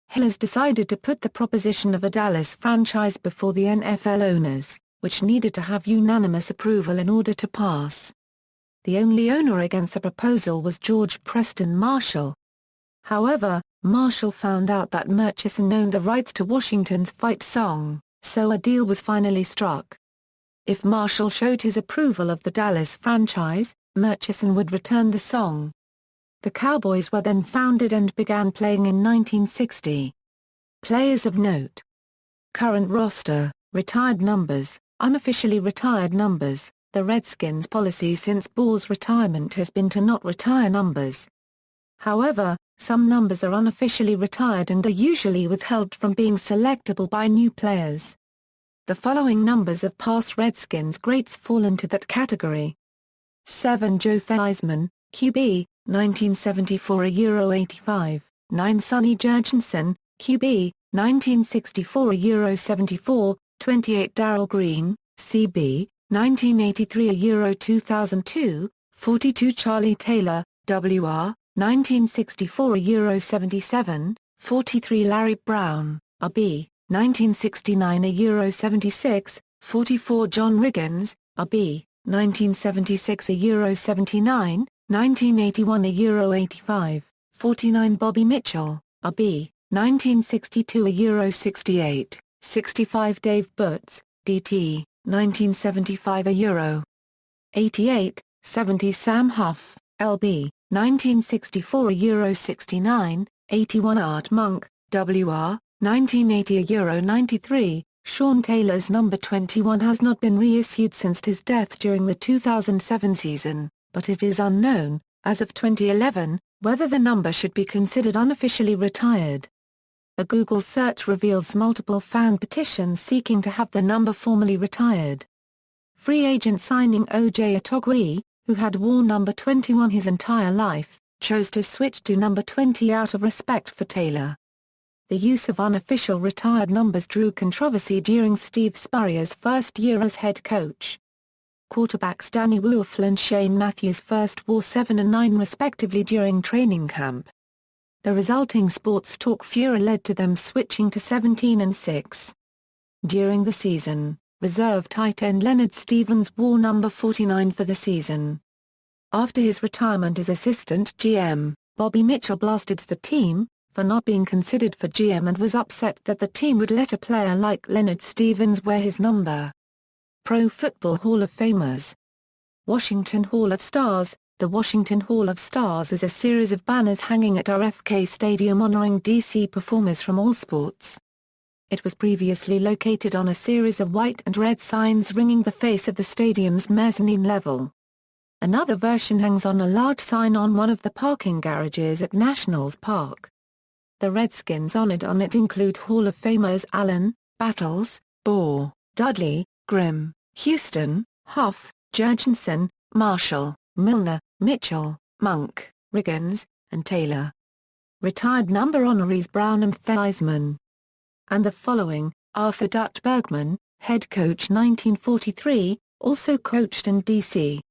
Hillers decided to put the proposition of a Dallas franchise before the NFL owners, which needed to have unanimous approval in order to pass. The only owner against the proposal was George Preston Marshall. However, Marshall found out that Murchison owned the rights to Washington's fight song, so a deal was finally struck. If Marshall showed his approval of the Dallas franchise, Murchison would return the song. The Cowboys were then founded and began playing in 1960. Players of note. Current roster, retired numbers, unofficially retired numbers. The Redskins' policy since Ball's retirement has been to not retire numbers. However, some numbers are unofficially retired and are usually withheld from being selectable by new players. The following numbers of past Redskins greats fall into that category. 7 Joe Theismann, QB, 1974 €85, 9 Sonny Jurgensen, QB, 1964 €74, 28 Darrell Green, CB, 1983 €2002, 42 Charlie Taylor, WR, 1964 €77, 43 Larry Brown, RB, 1969 €76, 44 John Riggins, RB, 1976 €79, 1981 €85, 49 Bobby Mitchell, RB, 1962 €68, 65 Dave Butz, DT, 1975 €88, 70 Sam Huff, LB, 1964 €69, 81 Art Monk, WR, 1980 €93, Sean Taylor's number 21 has not been reissued since his death during the 2007 season, but it is unknown, as of 2011, whether the number should be considered unofficially retired. A Google search reveals multiple fan petitions seeking to have the number formally retired. Free agent signing O.J. Atogwe, who had worn number 21 his entire life, chose to switch to number 20 out of respect for Taylor. The use of unofficial retired numbers drew controversy during Steve Spurrier's first year as head coach. Quarterbacks Danny Wuerffel and Shane Matthews first wore 7 and 9 respectively during training camp. The resulting sports talk furor led to them switching to 17 and 6. During the season, reserve tight end Leonard Stevens wore number 49 for the season. After his retirement as assistant GM, Bobby Mitchell blasted the team for not being considered for GM and was upset that the team would let a player like Leonard Stevens wear his number. Pro Football Hall of Famers. Washington Hall of Stars. The Washington Hall of Stars is a series of banners hanging at RFK Stadium honoring D.C. performers from all sports. It was previously located on a series of white and red signs ringing the face of the stadium's mezzanine level. Another version hangs on a large sign on one of the parking garages at Nationals Park. The Redskins honored on it include Hall of Famers Allen, Battles, Bohr, Dudley, Grimm, Houston, Huff, Jurgensen, Marshall, Milner, Mitchell, Monk, Riggins, and Taylor. Retired number honorees Brown and Theismann. And the following: Arthur Dutch Bergman, head coach 1943, also coached in D.C.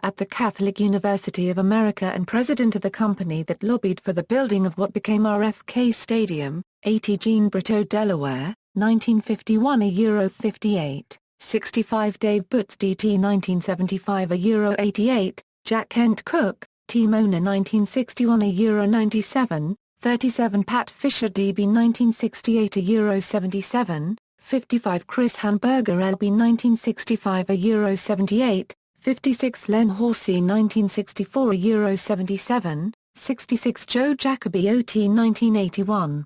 at the Catholic University of America and president of the company that lobbied for the building of what became RFK Stadium, 80 Jean Brito, Delaware, 1951 €58, 65 Dave Butz DT 1975 €88, Jack Kent Cook, team owner 1961 €97, 37 Pat Fisher DB 1968 €77, 55 Chris Hamburger LB 1965 €78, 56 Len Horsey 1964 €77, 66 Joe Jacoby OT 1981.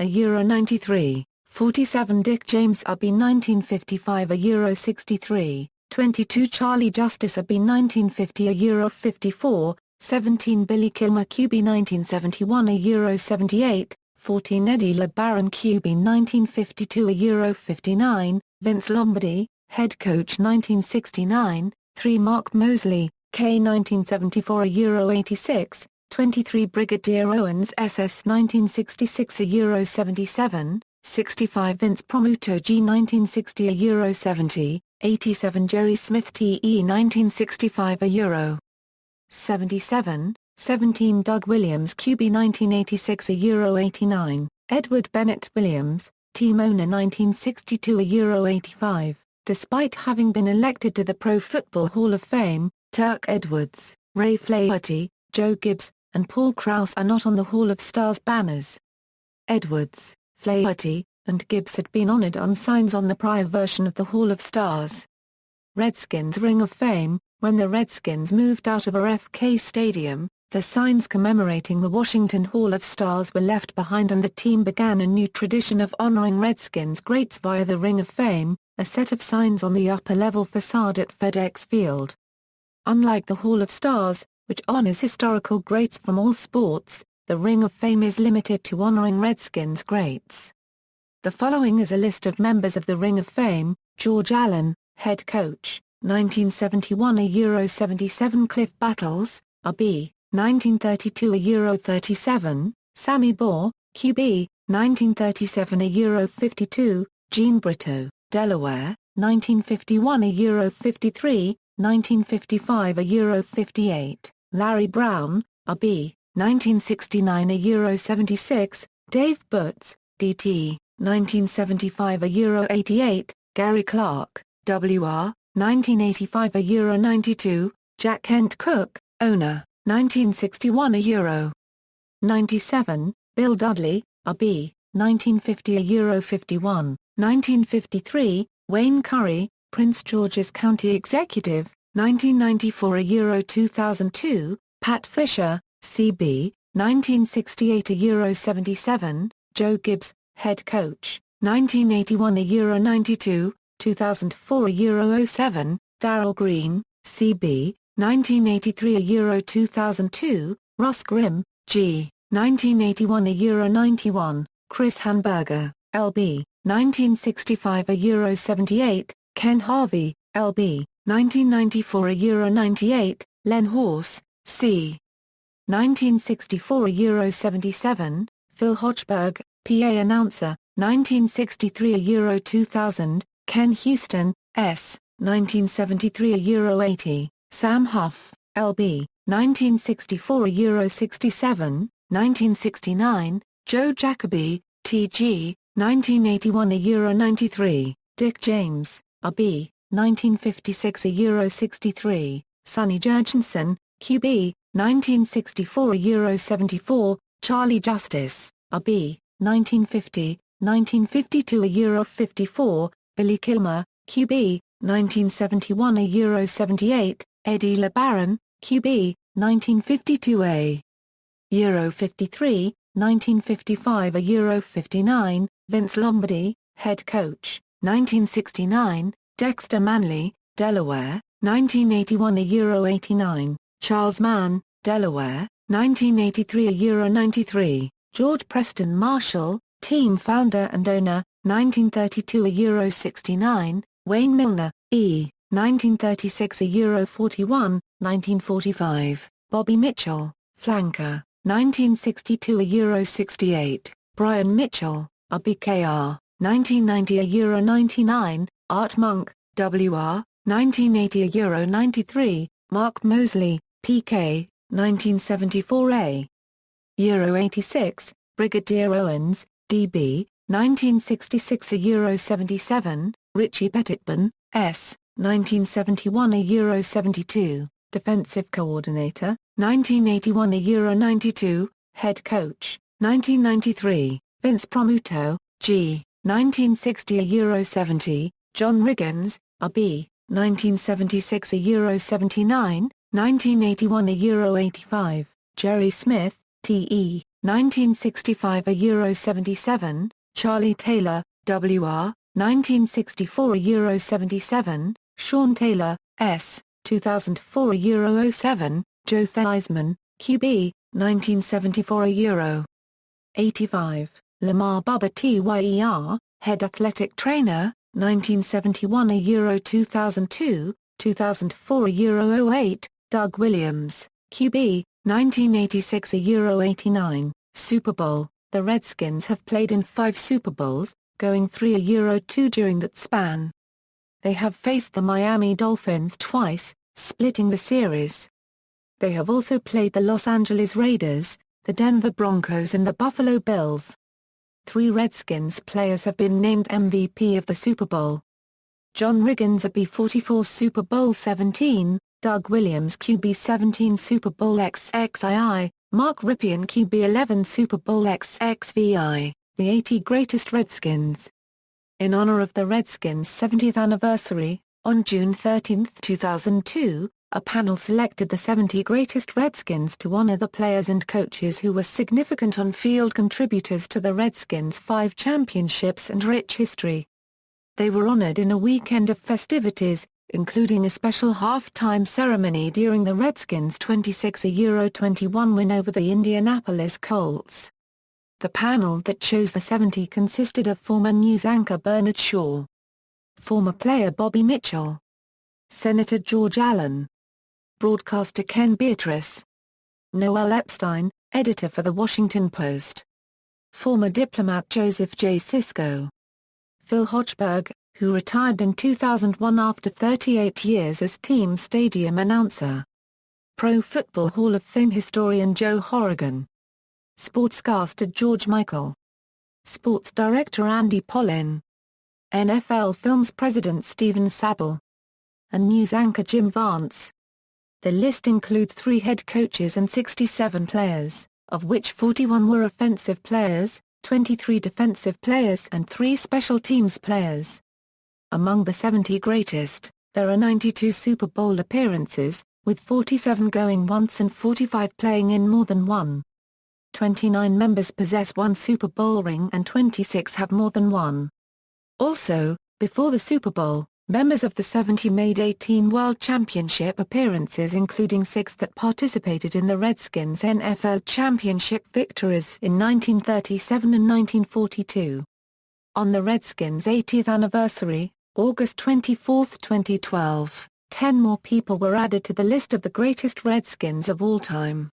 €93, 47 Dick James RB 1955 Euro 63, 22 Charlie Justice RB 1950 Euro 54, 17 Billy Kilmer QB 1971 Euro 78, 14 Eddie LeBaron QB 1952 Euro 59, Vince Lombardi, head coach 1969, 3 Mark Moseley, K 1974 Euro 86, 23 Brigadier Owens SS 1966 Euro 77, 65 Vince Promuto G 1960 Euro 70, 87 Jerry Smith TE 1965 Euro 77, 17 Doug Williams QB 1986 Euro 89, Edward Bennett Williams, team owner 1962 Euro 85. Despite having been elected to the Pro Football Hall of Fame, Turk Edwards, Ray Flaherty, Joe Gibbs, and Paul Krause are not on the Hall of Stars banners. Edwards, Flaherty, and Gibbs had been honored on signs on the prior version of the Hall of Stars. Redskins Ring of Fame. When the Redskins moved out of RFK Stadium, the signs commemorating the Washington Hall of Stars were left behind and the team began a new tradition of honoring Redskins greats via the Ring of Fame, a set of signs on the upper-level facade at FedExField. Unlike the Hall of Stars, which honors historical greats from all sports, the Ring of Fame is limited to honoring Redskins greats. The following is a list of members of the Ring of Fame: George Allen, head coach, 1971 Euro 77 Cliff Battles, RB, 1932 Euro 37, Sammy Baugh, QB, 1937 Euro 52, Gene Brito, Delaware, 1951 Euro 53, 1955 Euro 58, Larry Brown, RB, 1969 Euro 76, Dave Butts, DT, 1975 Euro 88, Gary Clark, WR, 1985 Euro 92, Jack Kent Cook, owner, 1961 Euro 97, Bill Dudley, RB, 1950 Euro 51, 1953, Wayne Curry, Prince George's County Executive, 1994 Euro 2002, Pat Fisher, CB, 1968 Euro 77, Joe Gibbs, head coach, 1981 Euro 92, 2004 Euro 07, Darrell Green, CB, 1983 Euro 2002, Russ Grimm, G, 1981 Euro 91, Chris Hamburger, LB, 1965 Euro 78, Ken Harvey, LB, 1994 Euro 98, Len Horse, C. 1964 Euro 77, Phil Hochberg, PA announcer, 1963 Euro 2000, Ken Houston, S., 1973 Euro 80, Sam Huff, LB, 1964 Euro 67, 1969, Joe Jacoby, TG, 1981 Euro 93, Dick James, RB, 1956 Euro 63, Sonny Jurgensen, QB, 1964 Euro 74, Charlie Justice, RB, 1950, 1952 Euro 54, Billy Kilmer, QB, 1971 Euro 78, Eddie LeBaron, QB, 1952 Euro 53, 1955 Euro 59, Vince Lombardi, head coach, 1969, Dexter Manley, Delaware, 1981 Euro 89, Charles Mann, Delaware, 1983 Euro 93, George Preston Marshall, team founder and owner, 1932 Euro 69, Wayne Milner, E., 1936 Euro 41, 1945, Bobby Mitchell, flanker, 1962 Euro 68, Brian Mitchell, RBKR, 1990 Euro 99, Art Monk, WR, 1980 Euro 93, Mark Moseley, PK, 1974 Euro 86, Brigadier Owens, DB, 1966 Euro 77, Richie Petitburn, S., 1971 Euro 72, Defensive Coordinator, 1981 Euro 92, Head Coach, 1993, Vince Promuto, G., 1960 Euro 70, John Riggins, RB, 1976 Euro 79, 1981 Euro 85, Jerry Smith, TE, 1965 Euro 77, Charlie Taylor, WR, 1964 Euro 77, Sean Taylor, S, 2004 Euro 07, Joe Theismann, QB, 1974 Euro 85, Lamar Bubba Tyer, Head Athletic Trainer, 1971 Euro 2002, 2004 Euro 08, Doug Williams, QB, 1986 Euro 89, Super Bowl. The Redskins have played in 5 Super Bowls, going 3 Euro 2 during that span. They have faced the Miami Dolphins twice, splitting the series. They have also played the Los Angeles Raiders, the Denver Broncos and the Buffalo Bills. 3 Redskins players have been named MVP of the Super Bowl. John Riggins at B44 Super Bowl XVII, Doug Williams QB 17 Super Bowl XXII, Mark Rypien QB 11 Super Bowl XXVI, the 80 Greatest Redskins. In honor of the Redskins' 70th anniversary, on June 13, 2002, a panel selected the 70 Greatest Redskins to honor the players and coaches who were significant on-field contributors to the Redskins' 5 championships and rich history. They were honored in a weekend of festivities, including a special halftime ceremony during the Redskins' 26 Euro 21 win over the Indianapolis Colts. The panel that chose the 70 consisted of former news anchor Bernard Shaw, former player Bobby Mitchell, Senator George Allen, broadcaster Ken Beatrice, Noel Epstein, editor for The Washington Post, former diplomat Joseph J. Sisko, Phil Hochberg, who retired in 2001 after 38 years as team stadium announcer, Pro Football Hall of Fame historian Joe Horrigan, sportscaster George Michael, sports director Andy Pollin, NFL Films president Steven Sabel, and news anchor Jim Vance. The list includes 3 head coaches and 67 players, of which 41 were offensive players, 23 defensive players and 3 special teams players. Among the 70 greatest, there are 92 Super Bowl appearances, with 47 going once and 45 playing in more than one. 29 members possess 1 Super Bowl ring and 26 have more than one. Also, before the Super Bowl, members of the 70 made 18 World Championship appearances, including 6 that participated in the Redskins' NFL Championship victories in 1937 and 1942. On the Redskins' 80th anniversary, August 24, 2012, 10 more people were added to the list of the greatest Redskins of all time.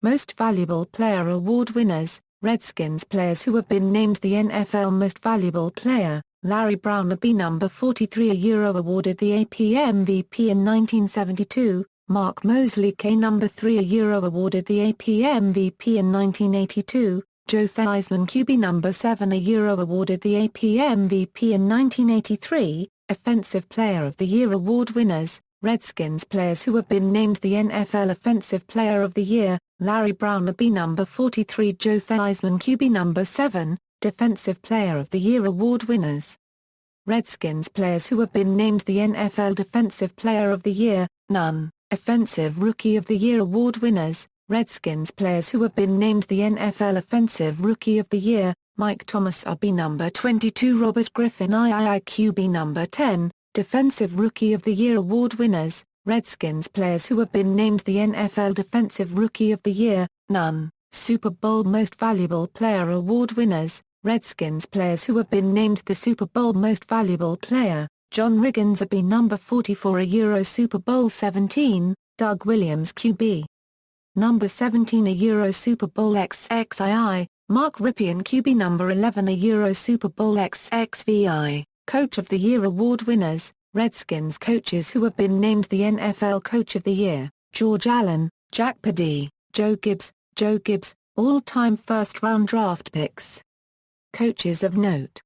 Most Valuable Player Award winners, Redskins players who have been named the NFL Most Valuable Player. Larry Brown B number 43 Euro awarded the AP MVP in 1972, Mark Mosley K number 3 Euro awarded the AP MVP in 1982, Joe Theismann QB number 7 Euro awarded the AP MVP in 1983, Offensive Player of the Year award winners, Redskins players who have been named the NFL Offensive Player of the Year, Larry Brown B number 43 Joe Theismann QB number 7, Defensive Player of the Year award winners. Redskins players who have been named the NFL Defensive Player of the Year, none. Offensive Rookie of the Year award winners, Redskins players who have been named the NFL Offensive Rookie of the Year, Mike Thomas RB number 22 Robert Griffin III QB number 10, Defensive Rookie of the Year award winners, Redskins players who have been named the NFL Defensive Rookie of the Year, none. Super Bowl Most Valuable Player award winners, Redskins players who have been named the Super Bowl Most Valuable Player, John Riggins AB number 44 Euro Super Bowl XVII, Doug Williams QB number 17 Euro Super Bowl XXII, Mark Rypien QB number 11 Euro Super Bowl XXVI, Coach of the Year award winners, Redskins coaches who have been named the NFL Coach of the Year, George Allen, Jack Pardee, Joe Gibbs, all-time first-round draft picks. Coaches of note.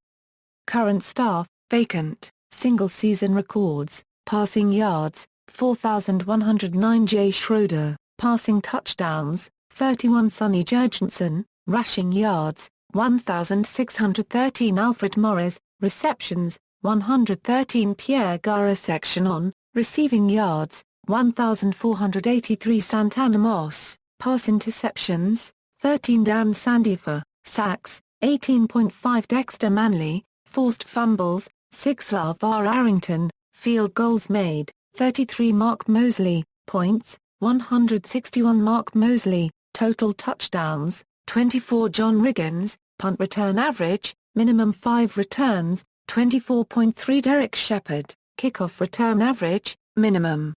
Current staff, vacant, single-season records, passing yards, 4,109 Jay Schroeder, passing touchdowns, 31 Sonny Jurgensen, rushing yards, 1,613 Alfred Morris, receptions, 113 Pierre Garra-Section, receiving yards, 1,483 Santana Moss, pass interceptions, 13 Dan Sandifer, sacks, 18.5 Dexter Manley, forced fumbles, 6 LaVar Arrington, field goals made, 33 Mark Moseley, points, 161 Mark Moseley, total touchdowns, 24 John Riggins, punt return average, minimum 5 returns, 24.3 Derek Shepard, kickoff return average, minimum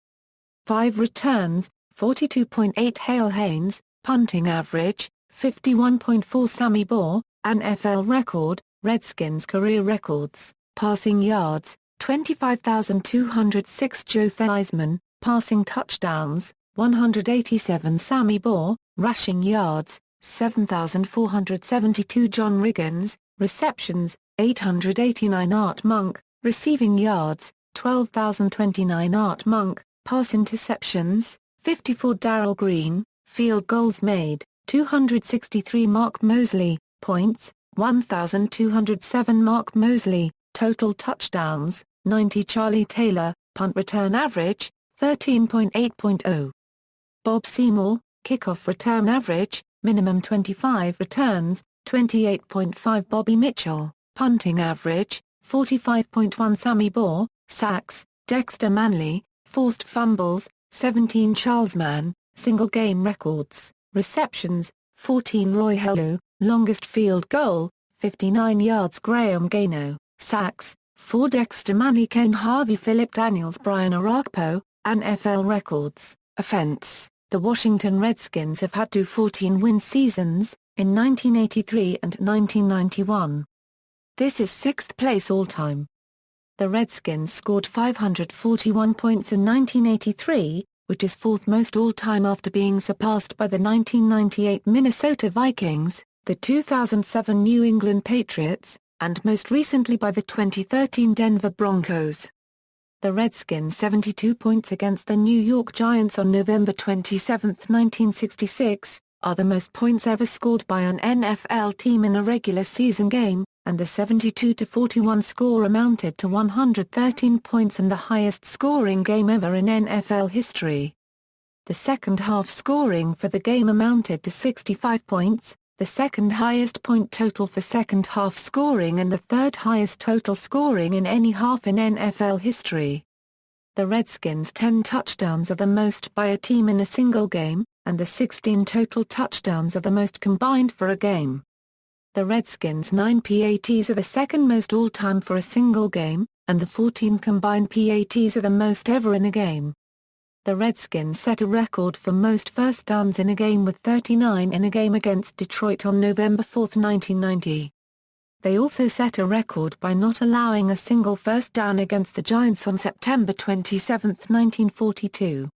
5 returns, 42.8 Hale Haynes, punting average, 51.4 Sammy Baugh, NFL record, Redskins career records, passing yards, 25,206 Joe Theismann, passing touchdowns, 187 Sammy Baugh, rushing yards, 7,472 John Riggins, receptions, 889 Art Monk, receiving yards, 12,029 Art Monk, pass interceptions, 54 Darrell Green, field goals made, 263 Mark Moseley, points, 1,207 Mark Moseley, total touchdowns, 90 Charlie Taylor, punt return average, 13.8.0. Bob Seymour, kickoff return average, minimum 25 returns, 28.5 Bobby Mitchell, punting average, 45.1 Sammy Baugh, sacks, Dexter Manley, forced fumbles, 17 Charles Mann, single game records, receptions, 14 Roy Helu, longest field goal, 59 yards Graham Gano, sacks, 4 Dexter Manley Ken Harvey Philip Daniels Brian Orakpo, NFL records, offense. The Washington Redskins have had 2 14-win seasons, in 1983 and 1991. This is 6th place all-time. The Redskins scored 541 points in 1983, which is 4th most all-time after being surpassed by the 1998 Minnesota Vikings, the 2007 New England Patriots, and most recently by the 2013 Denver Broncos. The Redskins' 72 points against the New York Giants on November 27, 1966, are the most points ever scored by an NFL team in a regular season game, and the 72-41 score amounted to 113 points and the highest scoring game ever in NFL history. The second half scoring for the game amounted to 65 points, the second highest point total for second half scoring and the third highest total scoring in any half in NFL history. The Redskins' 10 touchdowns are the most by a team in a single game, and the 16 total touchdowns are the most combined for a game. The Redskins' 9 PATs are the second most all-time for a single game, and the 14 combined PATs are the most ever in a game. The Redskins set a record for most first downs in a game with 39 in a game against Detroit on November 4, 1990. They also set a record by not allowing a single first down against the Giants on September 27, 1942.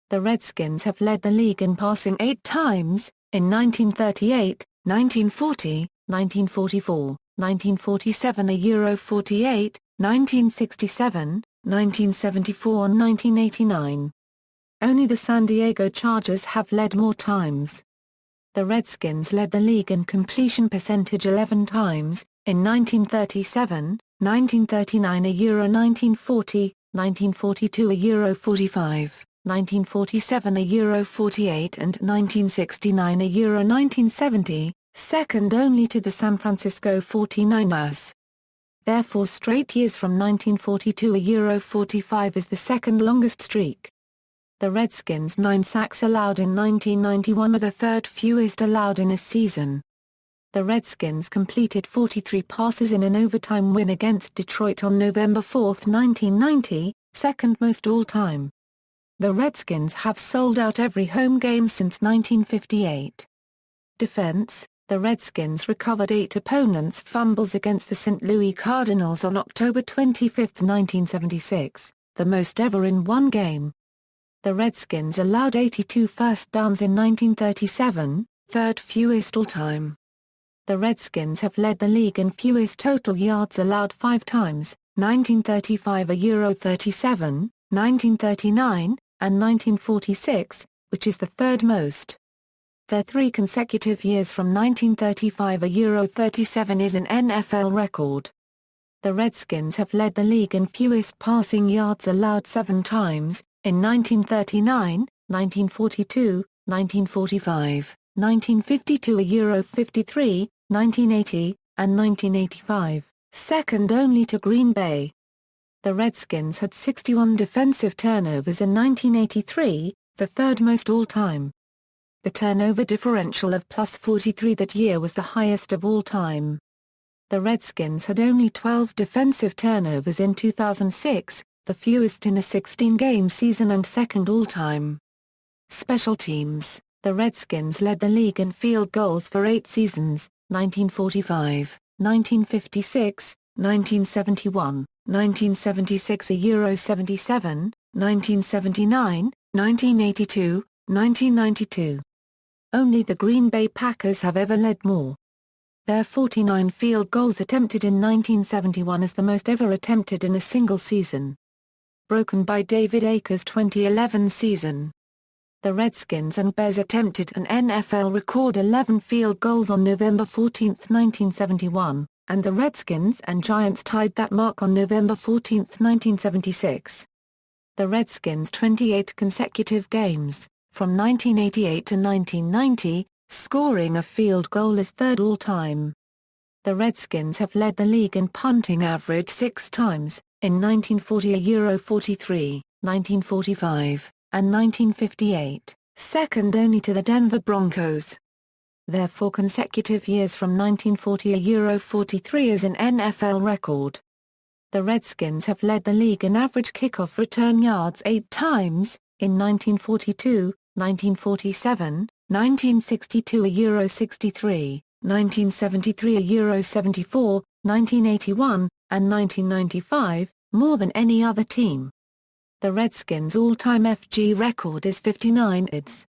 The Redskins have led the league in passing 8 times, in 1938, 1940, 1944, 1947 a Euro 48, 1967, 1974 and 1989. Only the San Diego Chargers have led more times. The Redskins led the league in completion percentage 11 times, in 1937, 1939 a Euro 1940, 1942 a Euro 45, 1947 a Euro 48 and 1969 a Euro 1970, second only to the San Francisco 49ers. Therefore straight years from 1942 a Euro 45 is the second longest streak. The Redskins' 9 sacks allowed in 1991 are the third fewest allowed in a season. The Redskins completed 43 passes in an overtime win against Detroit on November 4, 1990, second most all-time. The Redskins have sold out every home game since 1958. Defense: the Redskins recovered 8 opponents' fumbles against the St. Louis Cardinals on October 25, 1976, the most ever in one game. The Redskins allowed 82 first downs in 1937, third fewest all-time. The Redskins have led the league in fewest total yards allowed 5 times, 1935 a Euro 37, 1939, and 1946, which is the third most. Their 3 consecutive years from 1935 a Euro 37 is an NFL record. The Redskins have led the league in fewest passing yards allowed 7 times, in 1939, 1942, 1945, 1952 a Euro 53, 1980, and 1985, second only to Green Bay. The Redskins had 61 defensive turnovers in 1983, the third most all-time. The turnover differential of plus 43 that year was the highest of all time. The Redskins had only 12 defensive turnovers in 2006, the fewest in a 16-game season and second all-time. Special teams: the Redskins led the league in field goals for 8 seasons, 1945, 1956, 1971, 1976 Euro 77, 1979, 1982, 1992. Only the Green Bay Packers have ever led more. Their 49 field goals attempted in 1971 is the most ever attempted in a single season. Broken by David Akers' 2011 season. The Redskins and Bears attempted an NFL record 11 field goals on November 14, 1971, and the Redskins and Giants tied that mark on November 14, 1976. The Redskins' 28 consecutive games, from 1988 to 1990, scoring a field goal is third all-time. The Redskins have led the league in punting average 6 times, in 1940 Euro 43, 1945, and 1958, second only to the Denver Broncos. Their 4 consecutive years from 1940 Euro 43 is an NFL record. The Redskins have led the league in average kickoff return yards 8 times, in 1942, 1947, 1962 Euro 63, 1973 Euro 74, 1981, and 1995, more than any other team. The Redskins' all-time FG record is 59 IDs.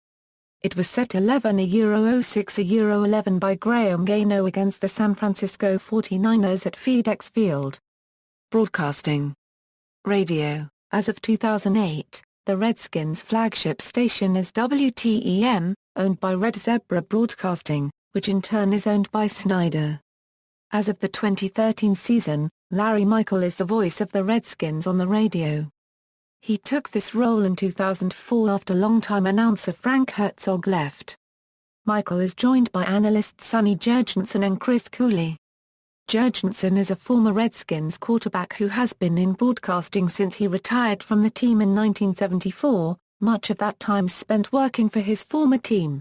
It was set 11 Euro 06 Euro 11 by Graham Gano against the San Francisco 49ers at FedExField. Broadcasting. Radio. As of 2008, the Redskins' flagship station is WTEM, owned by Red Zebra Broadcasting, which in turn is owned by Snyder. As of the 2013 season, Larry Michael is the voice of the Redskins on the radio. He took this role in 2004 after longtime announcer Frank Herzog left. Michael is joined by analysts Sonny Jurgensen and Chris Cooley. Jurgensen is a former Redskins quarterback who has been in broadcasting since he retired from the team in 1974, much of that time spent working for his former team.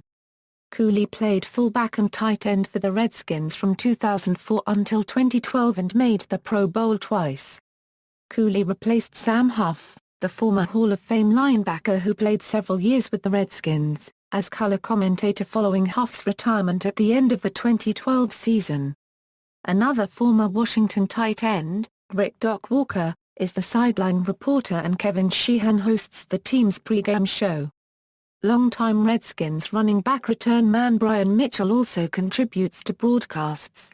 Cooley played fullback and tight end for the Redskins from 2004 until 2012 and made the Pro Bowl twice. Cooley replaced Sam Huff, the former Hall of Fame linebacker who played several years with the Redskins, as color commentator following Huff's retirement at the end of the 2012 season. Another former Washington tight end, Rick "Doc" Walker, is the sideline reporter and Kevin Sheehan hosts the team's pregame show. Longtime Redskins running back return man Brian Mitchell also contributes to broadcasts.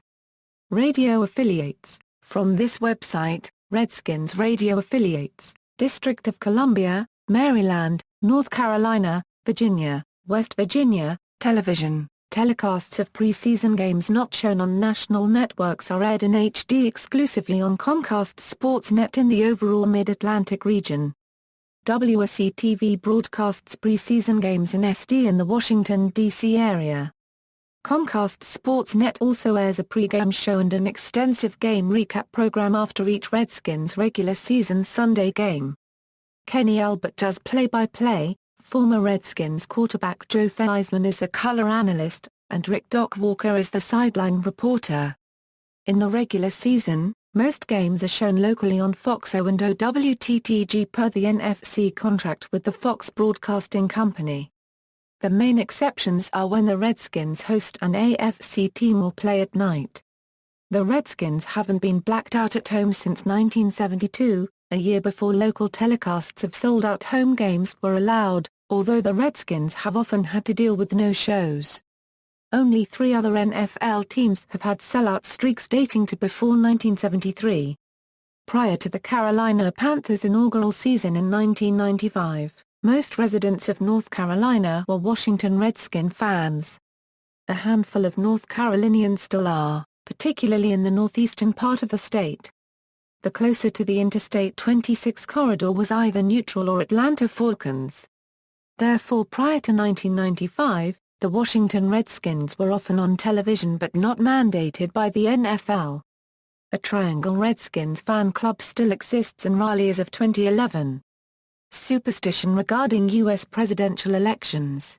Radio affiliates. From this website, Redskins radio affiliates: District of Columbia, Maryland, North Carolina, Virginia, West Virginia. Television. Telecasts of preseason games not shown on national networks are aired in HD exclusively on Comcast Sportsnet in the overall Mid-Atlantic region. WSC-TV broadcasts preseason games in SD in the Washington, D.C. area. Comcast Sportsnet also airs a pregame show and an extensive game recap program after each Redskins regular season Sunday game. Kenny Albert does play-by-play. Former Redskins quarterback Joe Theismann is the color analyst, and Rick "Doc" Walker is the sideline reporter. In the regular season, most games are shown locally on Fox O and OWTTG per the NFC contract with the Fox Broadcasting Company. The main exceptions are when the Redskins host an AFC team or play at night. The Redskins haven't been blacked out at home since 1972, a year before local telecasts of sold-out home games were allowed, although the Redskins have often had to deal with no-shows. Only 3 other NFL teams have had sellout streaks dating to before 1973. Prior to the Carolina Panthers' inaugural season in 1995, most residents of North Carolina were Washington Redskin fans. A handful of North Carolinians still are, particularly in the northeastern part of the state. The closer to the Interstate 26 corridor was either neutral or Atlanta Falcons. Therefore prior to 1995, the Washington Redskins were often on television but not mandated by the NFL. A Triangle Redskins fan club still exists in Raleigh as of 2011. Superstition regarding U.S. presidential elections.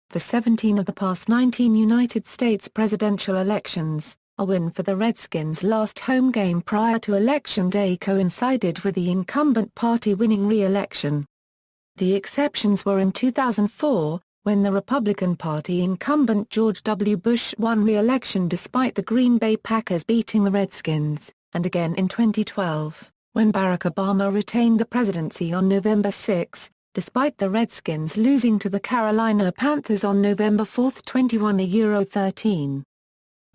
For 17 of the past 19 United States presidential elections, a win for the Redskins' last home game prior to Election Day coincided with the incumbent party winning re-election. The exceptions were in 2004, when the Republican Party incumbent George W. Bush won re-election despite the Green Bay Packers beating the Redskins, and again in 2012, when Barack Obama retained the presidency on November 6, despite the Redskins losing to the Carolina Panthers on November 4, 21-13.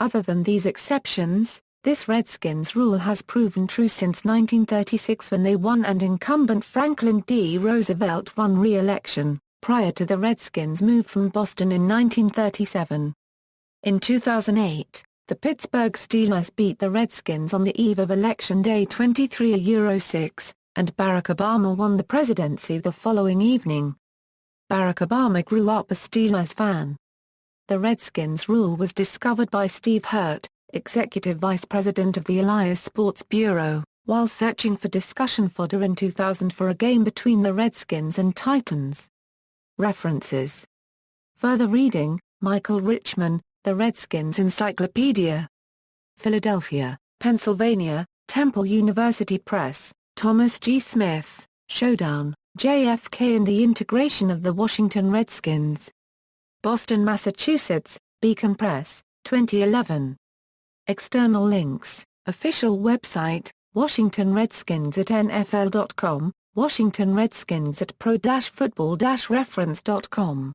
Other than these exceptions, this Redskins rule has proven true since 1936 when they won and incumbent Franklin D. Roosevelt won re-election, prior to the Redskins' move from Boston in 1937. In 2008, the Pittsburgh Steelers beat the Redskins on the eve of Election Day 23-6, and Barack Obama won the presidency the following evening. Barack Obama grew up a Steelers fan. The Redskins rule was discovered by Steve Hurt, executive vice president of the Elias Sports Bureau, while searching for discussion fodder in 2000 for a game between the Redskins and Titans. References. Further reading, Michael Richmond, The Redskins Encyclopedia. Philadelphia, Pennsylvania, Temple University Press, Thomas G. Smith, Showdown, JFK and the Integration of the Washington Redskins. Boston, Massachusetts, Beacon Press, 2011. External links, official website, Washington Redskins at NFL.com, Washington Redskins at pro-football-reference.com.